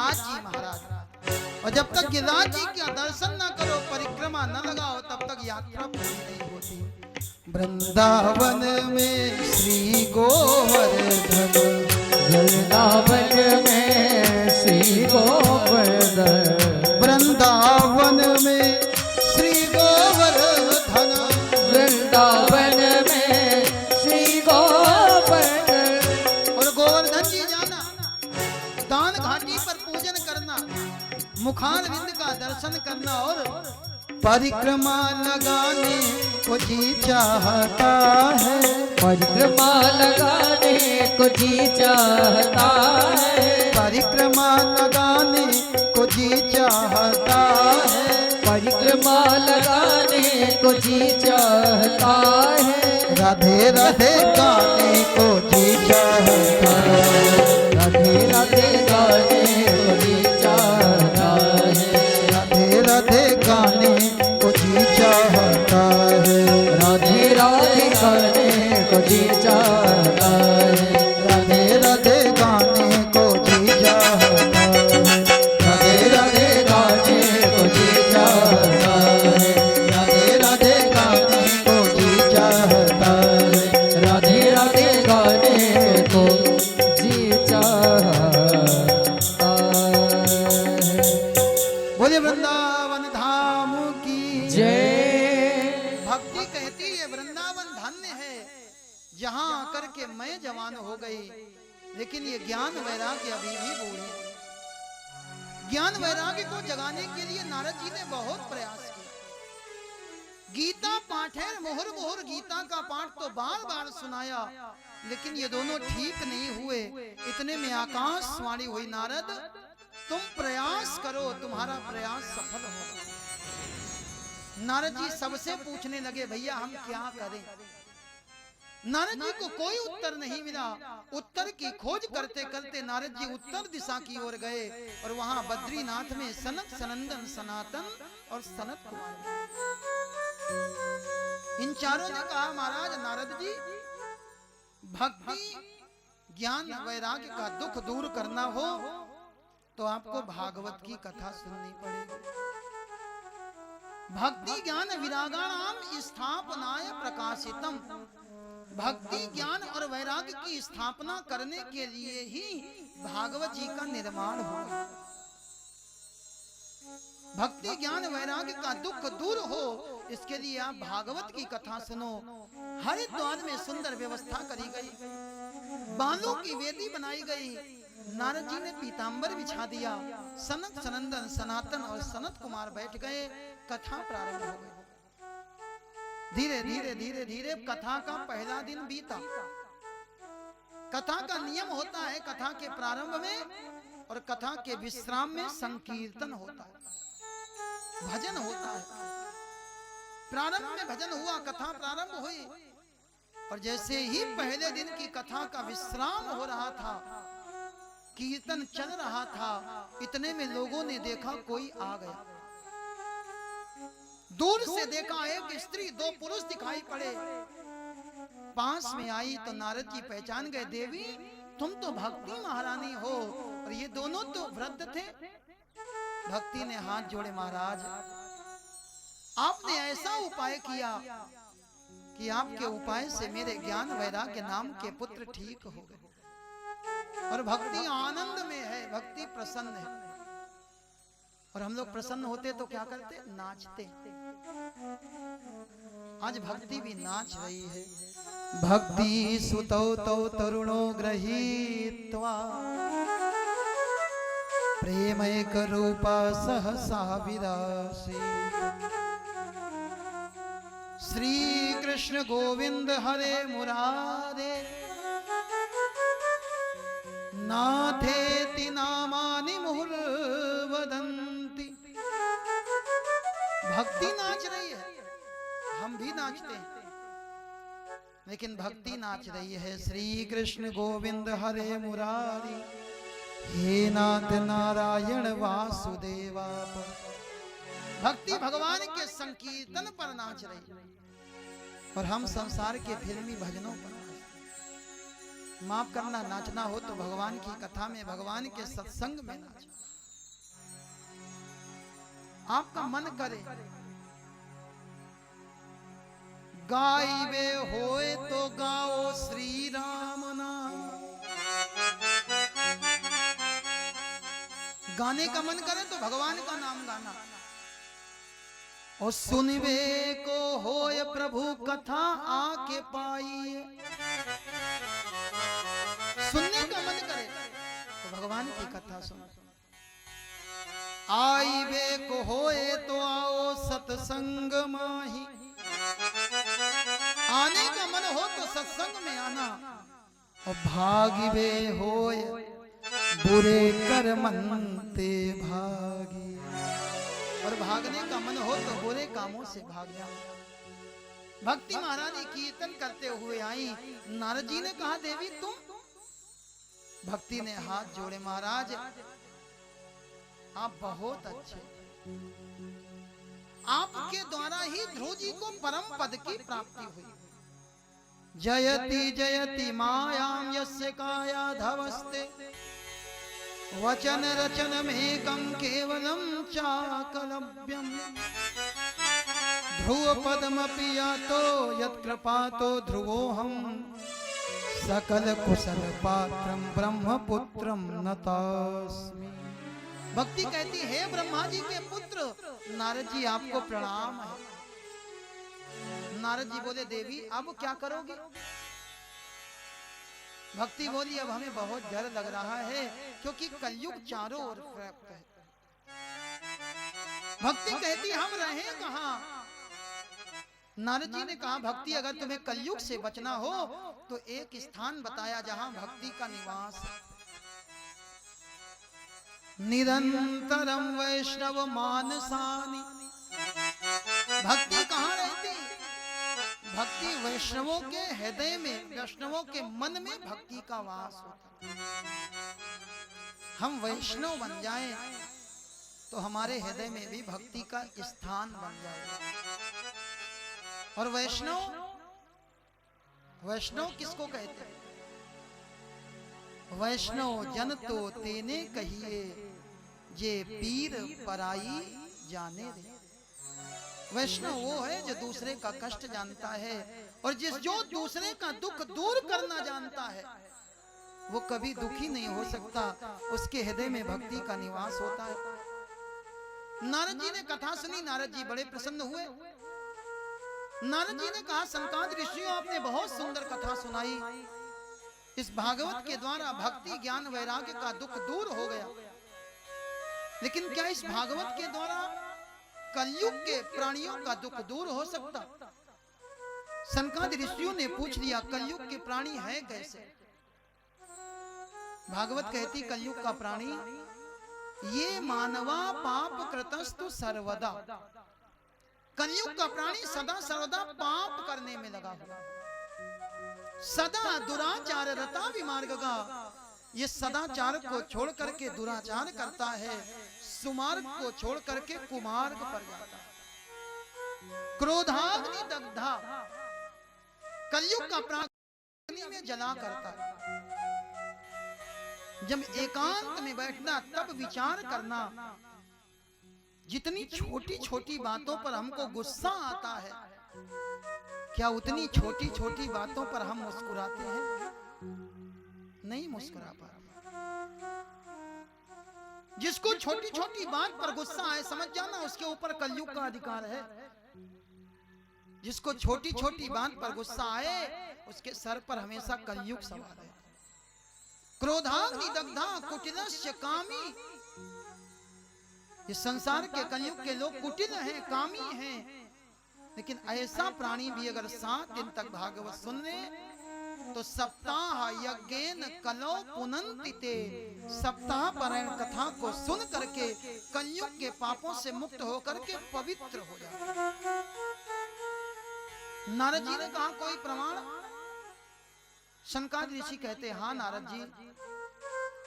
गिरिराज जी महाराज। और जब तक गिरिराज जी का दर्शन ना करो, परिक्रमा न लगाओ, तब तक यात्रा पूरी नहीं होती। वृंदावन में श्री गोवर्धन, वृंदावन में श्री गोवर्धन, वृंदावन में श्री गोवर्धन, वृंदावन में श्री गोवर्धन। और गोवर्धन जी जाना, दान घाटी पर पूजन करना, मुखारविंद का दर्शन करना, और परिक्रमा लगाने को जी चाहता है, परिक्रमा लगाने को जी चाहता है, परिक्रमा लगाने को जी चाहता है, परिक्रमा लगाने को जी चाहता है। राधे राधे गाने को जी चाहता है, राधे राधे गाने को जी चाहता है, राधे राधे गाने को जी चाहता है, राधे राधे गाने को जी चाहता है, राधे राधे गाने को जी चाहता है, राधे राधे गाने को जी चाहता है, राधे राधे गाने को जी चाहता है, राधे राधे गाने को जी चाहता है। बोले वृंदावन धाम की जय। भक्ति कहती है वृंदावन धन्य है, जहां आकर के मैं जवान हो गई। लेकिन ये ज्ञान वैराग्य अभी भी बूढ़े। ज्ञान वैराग्य को जगाने के लिए नारद जी ने बहुत प्रयास किया। गीता पाठ है, मोहर मोहर गीता का पाठ तो बार बार सुनाया, लेकिन ये दोनों ठीक नहीं हुए। इतने में आकाशवाणी हुई, नारद तुम प्रयास करो, तुम्हारा प्रयास सफल होगा। नारद जी सबसे पूछने लगे, भैया हम क्या करें? नारद जी को कोई उत्तर नहीं मिला। उत्तर की खोज करते करते नारद जी उत्तर दिशा की ओर गए, और वहां बद्रीनाथ में सनत सनंदन सनातन और सनत कुमार, इन चारों ने कहा, महाराज नारद जी, भक्ति ज्ञान वैराग्य का दुख दूर करना हो तो आपको भागवत की कथा सुननी पड़ेगी। भक्ति ज्ञान विरागाणाम स्थापनाय प्रकाशितम। भक्ति ज्ञान और वैराग्य की स्थापना करने के लिए ही भागवत जी का निर्माण हुआ। भक्ति ज्ञान वैराग्य का दुख दूर हो, इसके लिए आप भागवत की कथा सुनो। हरिद्वार में सुंदर व्यवस्था करी गई, बालों की वेदी बनाई गई। नारद जी ने पीतांबर बिछा दिया, सनत सनंदन सनातन और सनत कुमार बैठ गए। कथा प्रारंभ हो गई। धीरे धीरे धीरे धीरे कथा का पहला दिन बीता। कथा का नियम होता है, कथा के प्रारंभ में और कथा के विश्राम में संकीर्तन होता है, भजन होता है। प्रारंभ में भजन हुआ, कथा प्रारंभ हुई, और जैसे ही पहले दिन की कथा का विश्राम हो रहा था, कीर्तन चल रहा था, इतने में लोगों ने देखा कोई आ गया। दूर से देखा, एक स्त्री दो पुरुष दिखाई पड़े। पास में आई तो नारद जी पहचान गए, देवी तुम तो भक्ति महारानी हो, और ये दोनों तो वृद्ध थे। भक्ति ने हाथ जोड़े, महाराज आपने ऐसा उपाय किया कि आपके उपाय से मेरे ज्ञान वैराग्य नाम के पुत्र ठीक हो गए। और भक्ति आनंद में है, भक्ति प्रसन्न है। और हम लोग प्रसन्न होते तो क्या करते? नाचते। आज भक्ति भी नाच रही है। भक्ति सुतौ तौ तरुणो गृहीत्वा प्रेमैक रूपा सहसा विरासी। श्री कृष्ण गोविंद हरे मुरारे नाथेति नामानि मुहुर्वदन्ति। भक्ति नाच रही है, हम भी नाचते हैं, लेकिन भक्ति नाच रही है। श्री कृष्ण गोविंद हरे मुरारी हे नाथ नारायण वासुदेवा। भक्ति भगवान के संकीर्तन पर नाच रही है, और हम संसार के फिल्मी भजनों पर। माफ करना, नाचना हो तो भगवान की कथा में, भगवान के सत्संग में नाच। आपका मन करे गाइबे होए तो गाओ श्री राम नाम। गाने का मन करे तो भगवान का नाम गाना, और सुनवे को होए प्रभु कथा आके पाइए। सुनने का मन करे तो भगवान की कथा सुनो। आईबे को होए तो आओ सत्संग माही। आने का मन हो तो सत्संग में आना, और भागिबे होए बुरे कर्मंते भागी। और भागने का मन हो तो बुरे कामों से भाग जाओ। भक्ति महारानी कीर्तन करते हुए आई। नारद जी ने कहा देवी तुम? भक्ति ने हाथ जोड़े, महाराज आप बहुत अच्छे, आपके द्वारा ही ध्रुव जी को परम पद की प्राप्ति हुई। जयति जयति मायां यस्य काया धवस्ते, वचन रचन मेकं केवलं चाकलव्यम्। ध्रुव पदमपि यातो यत्कृपातो ध्रुवोऽहं, सकल कुशल पात्रं ब्रह्मपुत्रं नतास्मि। भक्ति कहती है ब्रह्मा जी के पुत्र नारद जी आपको प्रणाम है। नारद जी बोले देवी अब क्या करोगे? भक्ति बोली अब हमें बहुत डर लग रहा है, क्योंकि कलयुग चारों ओर व्याप्त है। भक्ति कहती हम रहें कहां? नारद जी ने कहा भक्ति अगर तुम्हें कलयुग से बचना हो तो एक स्थान बताया जहां भक्ति का निवास है। निरंतरम वैष्णव मानसानि। भक्ति कहां रहती? भक्ति वैष्णवों के हृदय में, वैष्णवों के मन में भक्ति का वास होता। हम वैष्णव बन जाएं तो हमारे हृदय में भी भक्ति का स्थान बन जाएगा। और वैष्णव किसको कहते हैं? वैष्णव जन तो तेने कहिए, जे पीर पराई जाने रे। वैष्णव वो है जो दूसरे का कष्ट जानता है, और जो दूसरे का दुख दूर करना जानता है वो कभी दुखी नहीं हो सकता। उसके हृदय में भक्ति का निवास होता है। नारद जी ने कथा सुनी, नारद जी बड़े प्रसन्न हुए। नारद जी ने कहा संकाद ऋषियों आपने बहुत सुंदर कथा सुनाई। इस भागवत के द्वारा भक्ति ज्ञान वैराग्य का दुख दूर हो गया, लेकिन क्या इस भागवत के द्वारा कलयुग के प्राणियों का दुख दूर हो सकता? संकाद ऋषियों ने पूछ लिया कलयुग के प्राणी है कैसे? भागवत कहती कलयुग का प्राणी ये मानवा पाप कृतस्तु सर्वदा। कलयुग का प्राणी सदा सर्वदा पाप करने में लगा हुआ, सदा दुराचार रता विमार्गगा। ये सदाचार को छोड़ करके दुराचार करता है, सुमार्ग को छोड़ करके कुमार्ग पर जाता है। क्रोधाग्नि दग्धा, कलयुग का प्राणी में जला करता है। जब एकांत में बैठना तब विचार करना, जितनी छोटी छोटी बातों पर हमको गुस्सा आता है, क्या उतनी छोटी छोटी बातों पर हम मुस्कुराते हैं? नहीं मुस्कुरा पाते। जिसको छोटी छोटी बात पर गुस्सा आए समझ जाना उसके ऊपर कलयुग का अधिकार है। जिसको छोटी छोटी बात पर गुस्सा आए उसके सर पर हमेशा कलयुग सवार है। क्रोधाग्नि दग्धा कुटिलस्य कामी। इस संसार के कलयुग के लोग कुटिल हैं, कामी हैं, लेकिन ऐसा प्राणी भी अगर 7 दिन तक भागवत सुन ले तो सप्ताह यज्ञेन कलो पुनन्ति ते। सप्ताह पारायण कथा को सुन करके कलयुग के पापों से मुक्त होकर के पवित्र हो जाए। नारद जी ने कहा कोई प्रमाण? शनकाद ऋषि कहते हाँ नारद जी,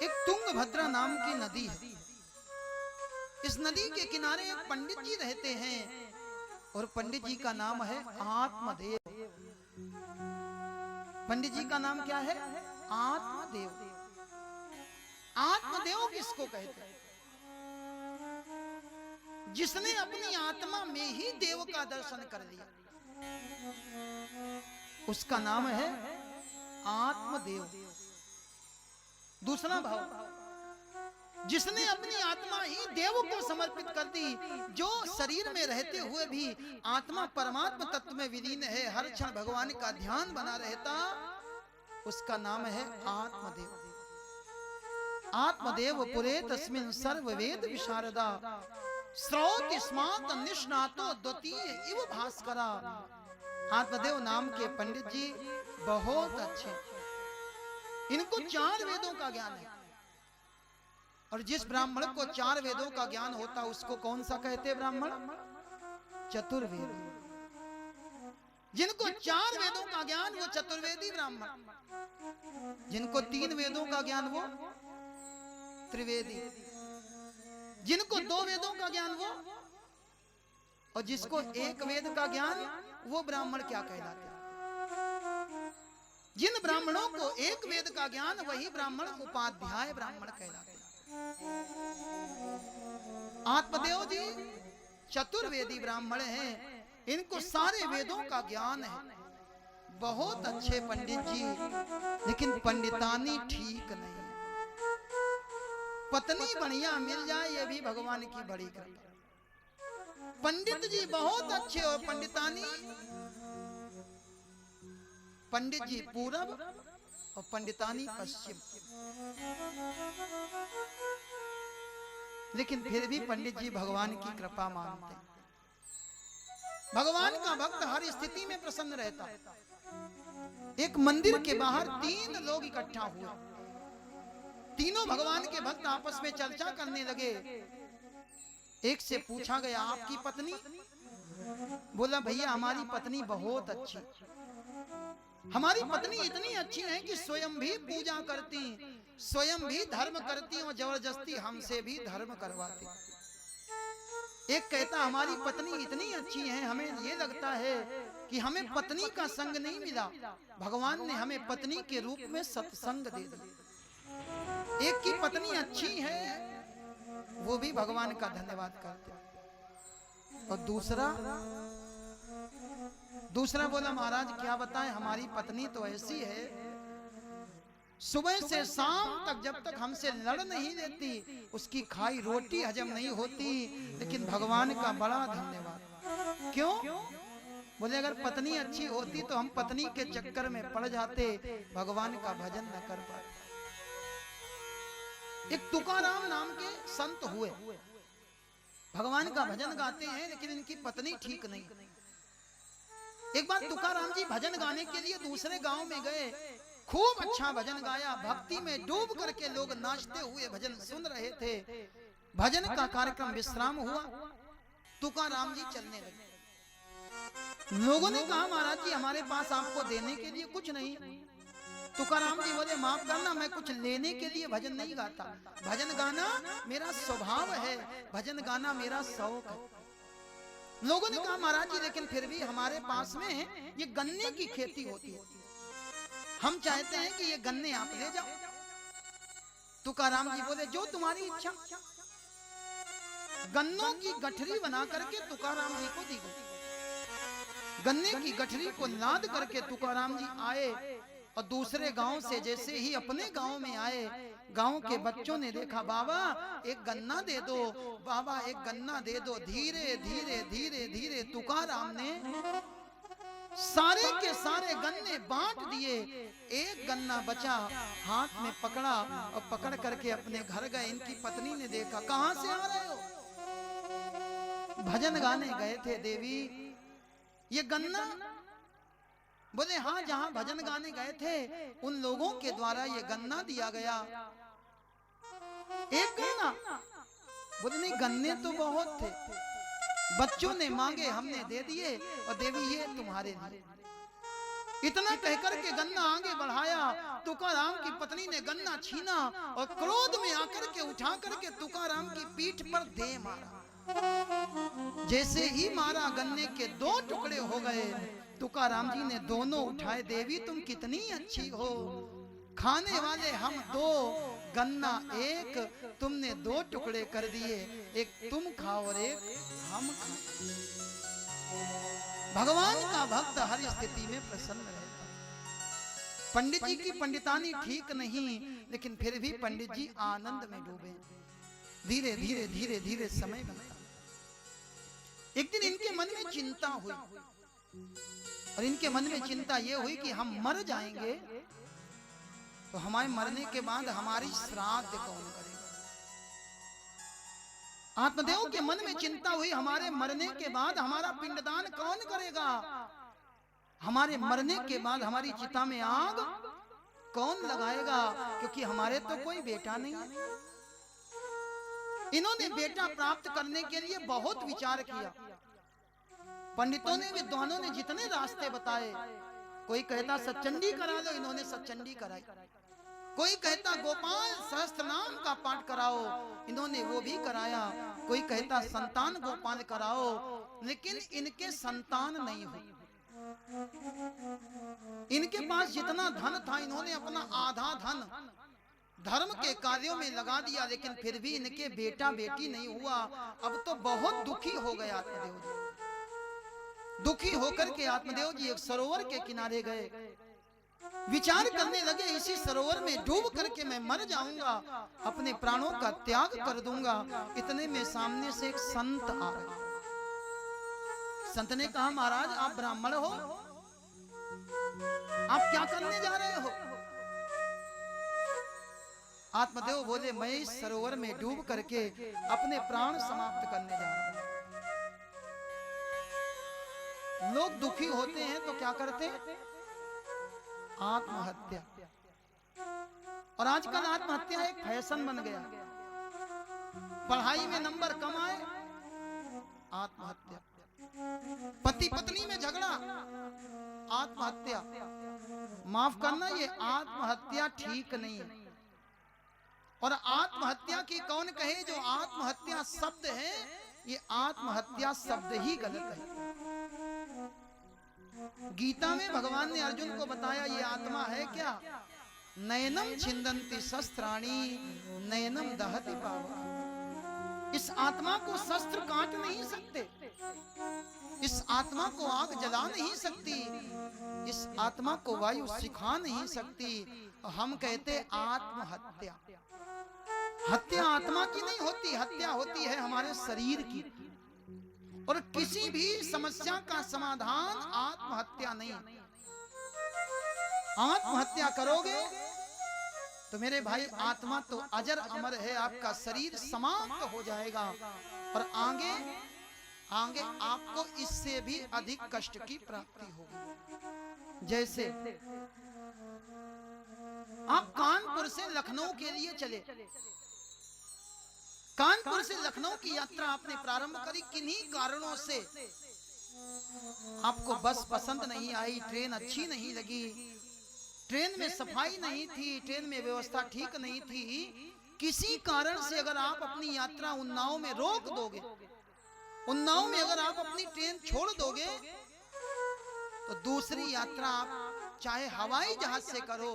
एक तुंगभद्रा नाम की नदी है। इस नदी के किनारे एक पंडित जी रहते हैं और पंडित जी का नाम है आत्मदेव। पंडित जी का नाम क्या है? आत्मदेव। आत्मदेव किसको कहते हैं? जिसने अपनी आत्मा में ही देव का दर्शन कर लिया, उसका नाम है आत्मदेव। दूसरा भाव, जिसने अपनी आत्मा ही देव को समर्पित कर दी, जो शरीर में रहते हुए भी आत्मा परमात्मा तत्व में विलीन है, हर क्षण भगवान का ध्यान बना रहता, उसका नाम है आत्मदेव। आत्मदेव पुरे तस्मिन् सर्ववेद विशारदा, श्रौत स्मात निष्णातो द्वितीय इव भास्करा। आत्मदेव नाम के पंडित जी बहुत अच्छे, इनको 4 वेदों का ज्ञान है। और जिस ब्राह्मण को 4 वेदों का ज्ञान होता उसको कौन सा कहते ब्राह्मण? चतुर्वेद। जिनको 4 वेदों का ज्ञान वो चतुर्वेदी ब्राह्मण, जिनको 3 वेदों का ज्ञान वो त्रिवेदी, जिनको 2 वेदों का ज्ञान वो, और जिसको 1 वेद का ज्ञान वो ब्राह्मण क्या कहलाते हैं? जिन ब्राह्मणों को 1 वेद का ज्ञान वही ब्राह्मण उपाध्याय ब्राह्मण कहलाते हैं। आत्मदेव जी चतुर्वेदी ब्राह्मण हैं, इनको सारे वेदों का ज्ञान है, बहुत अच्छे पंडित जी, लेकिन पंडितानी ठीक नहीं है। पत्नी बढ़िया मिल जाए ये भी भगवान की बड़ी कृपा। पंडित जी बहुत अच्छे और पंडितानी, पंडित जी पूरब और पंडितानी पश्चिम, लेकिन फिर भी पंडित जी भगवान की कृपा मानते हैं। भगवान का भक्त हर स्थिति में प्रसन्न रहता है। एक मंदिर के बाहर 3 लोग इकट्ठा हुए, तीनों भगवान के भक्त आपस में चर्चा करने लगे। एक से पूछा गया आपकी पत्नी? बोला भैया हमारी पत्नी बहुत अच्छी, हमारी पत्नी इतनी अच्छी है कि स्वयं भी पूजा करती, स्वयं भी धर्म करती और जबरदस्ती हमसे भी धर्म करवाती। एक कहता हमारी पत्नी इतनी अच्छी है, हमें ये लगता है कि हमें पत्नी का संग नहीं मिला, भगवान ने हमें पत्नी के रूप में सत्संग दे दिया। एक की पत्नी अच्छी है वो भी भगवान का धन्यवाद करते, और दूसरा बोला महाराज क्या बताएं, हमारी पत्नी तो ऐसी है, सुबह से शाम तक जब तक हमसे लड़ नहीं लेती उसकी खाई रोटी हजम नहीं होती, लेकिन भगवान का बड़ा धन्यवाद। क्यों? बोले अगर पत्नी अच्छी होती तो हम पत्नी के चक्कर में पड़ जाते, भगवान का भजन न कर पाते। एक तुकाराम नाम के संत हुए, भगवान का भजन गाते हैं लेकिन इनकी पत्नी ठीक नहीं। एक बार तुकाराम जी भजन गाने के लिए दूसरे गांव में गए, खूब अच्छा भजन गाया, भक्ति में डूब करके लोग नाचते हुए भजन सुन रहे थे। भजन का कार्यक्रम विश्राम हुआ, तुकाराम जी चलने लगे। लोगों ने कहा महाराज जी हमारे पास आपको देने के लिए कुछ नहीं। तुकाराम जी बोले माफ करना, मैं कुछ लेने के लिए भजन नहीं गाता, भजन गाना मेरा स्वभाव है, भजन गाना मेरा शौक है। लोगों ने कहा महाराज जी लेकिन फिर भी हमारे पास में ये गन्ने की खेती होती है, हम चाहते हैं कि ये गन्ने आप ले जाओ। तुकाराम जी बोले जो तुम्हारी इच्छा। गन्नों की गठरी बना करके तुकाराम जी को दी गई। गन्ने की गठरी को लाद करके तुकाराम जी आए और दूसरे गांव से जैसे ही अपने गांव में आए, गांव के बच्चों ने देखा बाबा एक गन्ना दे दो, बाबा एक गन्ना दे दो। धीरे धीरे धीरे धीरे तुकाराम ने सारे के सारे गन्ने बांट दिए, एक गन्ना बचा, हाथ में पकड़ा और पकड़ करके अपने घर गए। इनकी पत्नी ने देखा कहां से आ रहे हो? भजन गाने गए थे देवी, ये गन्ना? बोले हाँ जहां भजन गाने गए थे उन लोगों के द्वारा ये गन्ना दिया गया। एक गन्ना? बोले नहीं गन्ने तो बहुत थे, बच्चों ने मांगे हमने दे दिए और देवी ये तुम्हारे लिए। इतना कहकर के गन्ना आगे बढ़ाया, तुकाराम की पत्नी ने गन्ना छीना और क्रोध में आकर के उठा करके तुकाराम की पीठ पर दे मारा। जैसे ही मारा गन्ने के 2 टुकड़े हो गए। तुकाराम जी ने दोनों उठाए, देवी तुम कितनी अच्छी हो, खाने वाले हम 2, गन्ना एक, तुमने 2 टुकड़े कर दिए, एक तुम खाओ और एक हम खाओ। भगवान का भक्त हर स्थिति में प्रसन्न रहता। पंडित जी की पंडितानी ठीक नहीं, लेकिन फिर भी पंडित जी आनंद में डूबे। धीरे धीरे धीरे धीरे समय बीता। एक दिन इनके मन में चिंता हुई, और इनके मन में चिंता यह हुई कि हम मर जाएंगे तो हमारे मरने के बाद हमारी श्राद्ध कौन करेगा। आत्मदेव के मन में चिंता हुई, हमारे मरने के बाद हमारा पिंडदान कौन करेगा, हमारे मरने के बाद हमारी चिता में आग कौन लगाएगा, क्योंकि हमारे तो कोई बेटा नहीं है। इन्होंने बेटा प्राप्त करने के लिए बहुत विचार किया। पंडितों ने, विद्वानों ने जितने रास्ते बताए, कोई कहता सच्चंडी करा लो, इन्होंने सच्चंडी कराई। कोई कहता गोपाल सहस्त्र नाम का पाठ कराओ, इन्होंने वो भी कराया। कोई कहता संतान गोपाल कराओ, लेकिन इनके संतान नहीं हुई। इनके पास जितना धन था, इन्होंने अपना आधा धन धर्म के कार्यों में लगा दिया, लेकिन फिर भी इनके बेटा बेटी नहीं हुआ। अब तो बहुत दुखी हो गए आत्मदेव जी। दुखी होकर के आत्मदेव जी एक सरोवर के किनारे गए, विचार करने लगे, इसी सरोवर में डूब करके मैं मर जाऊंगा, अपने प्राणों का त्याग कर दूंगा। इतने में सामने से एक संत आ रहे। संत ने कहा, महाराज आप ब्राह्मण हो, आप क्या करने जा रहे हो। आत्मदेव बोले, मैं इस सरोवर में डूब करके अपने प्राण समाप्त करने जा रहा हूं। लोग दुखी होते हैं तो क्या करते हैं, आत्महत्या। और आजकल आत्महत्या एक फैशन बन गया। पढ़ाई में नंबर कम आए, आत्महत्या। पति पत्नी में झगड़ा, आत्महत्या। माफ करना, ये आत्महत्या ठीक नहीं है। और आत्महत्या की कौन कहे, जो आत्महत्या शब्द है, ये आत्महत्या शब्द ही गलत है। गीता में भगवान ने अर्जुन को बताया, ये आत्मा है क्या, नयनम छिंदन्ति शस्त्राणि नयनम दहति पावक। इस आत्मा को शस्त्र काट नहीं सकते, इस आत्मा को आग जला नहीं सकती, इस आत्मा को वायु सिखा नहीं सकती। हम कहते आत्महत्या। हत्या आत्मा की नहीं होती, हत्या होती है हमारे शरीर की। और किसी भी समस्या का समाधान आत्महत्या नहीं। आत्महत्या करोगे तो मेरे भाई आत्मा तो अजर अमर है, आपका शरीर समाप्त हो जाएगा। और आगे आगे आपको इससे भी अधिक कष्ट की प्राप्ति होगी। जैसे आप कानपुर से लखनऊ के लिए चले, कानपुर से लखनऊ की यात्रा आपने प्रारंभ करी, किन्हीं कारणों से आपको बस पसंद नहीं आई, ट्रेन अच्छी नहीं लगी, ट्रेन में सफाई नहीं थी, ट्रेन में व्यवस्था ठीक नहीं थी। किसी कारण से अगर आप अपनी यात्रा उन्नाव में रोक दोगे, उन्नाव में अगर आप अपनी ट्रेन छोड़ दोगे, तो दूसरी यात्रा आप चाहे हवाई जहाज से करो,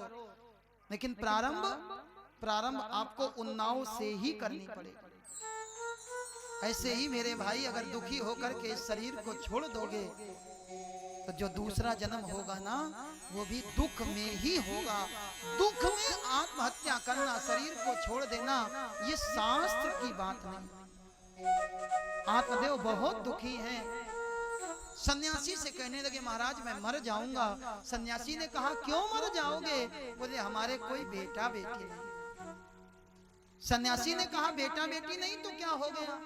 लेकिन प्रारंभ आपको उन्नाव से ही करनी पड़ेगी। ऐसे ही मेरे भाई, अगर दुखी होकर के इस शरीर को छोड़ दोगे, तो जो दूसरा जन्म होगा ना, वो भी दुख में ही होगा। दुख में आत्महत्या करना, शरीर को छोड़ देना, ये शास्त्र की बात नहीं। आत्मदेव बहुत दुखी हैं। सन्यासी से कहने लगे, महाराज मैं मर जाऊंगा। सन्यासी ने कहा, क्यों मर जाओगे। बोले, हमारे कोई बेटा बेटी नहीं। सन्यासी ने कहा, बेटा बेटी नहीं तो क्या हो गया।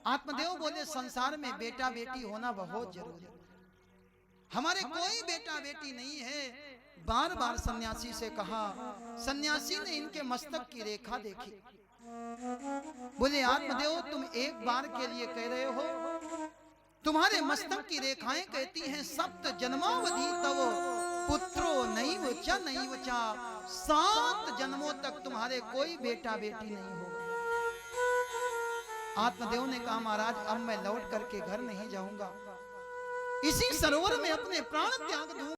आत्मदेव बोले, संसार में बेटा बेटी होना बहुत जरूरी है, हमारे कोई बेटा बेटी नहीं है। बार बार सन्यासी से कहा। सन्यासी ने इनके मस्तक की रेखा देखी। बोले, आत्मदेव तुम एक बार के लिए कह रहे हो, तुम्हारे मस्तक की रेखाएं कहती हैं, सप्त जन्मावधि तव पुत्रो नैव च नैव च। 7 जन्मों तक तुम्हारे कोई बेटा बेटी नहीं होगा। आत्मदेव ने कहा, महाराज अब मैं लौट करके घर नहीं जाऊंगा, इसी सरोवर में अपने प्राण त्याग दूंगा।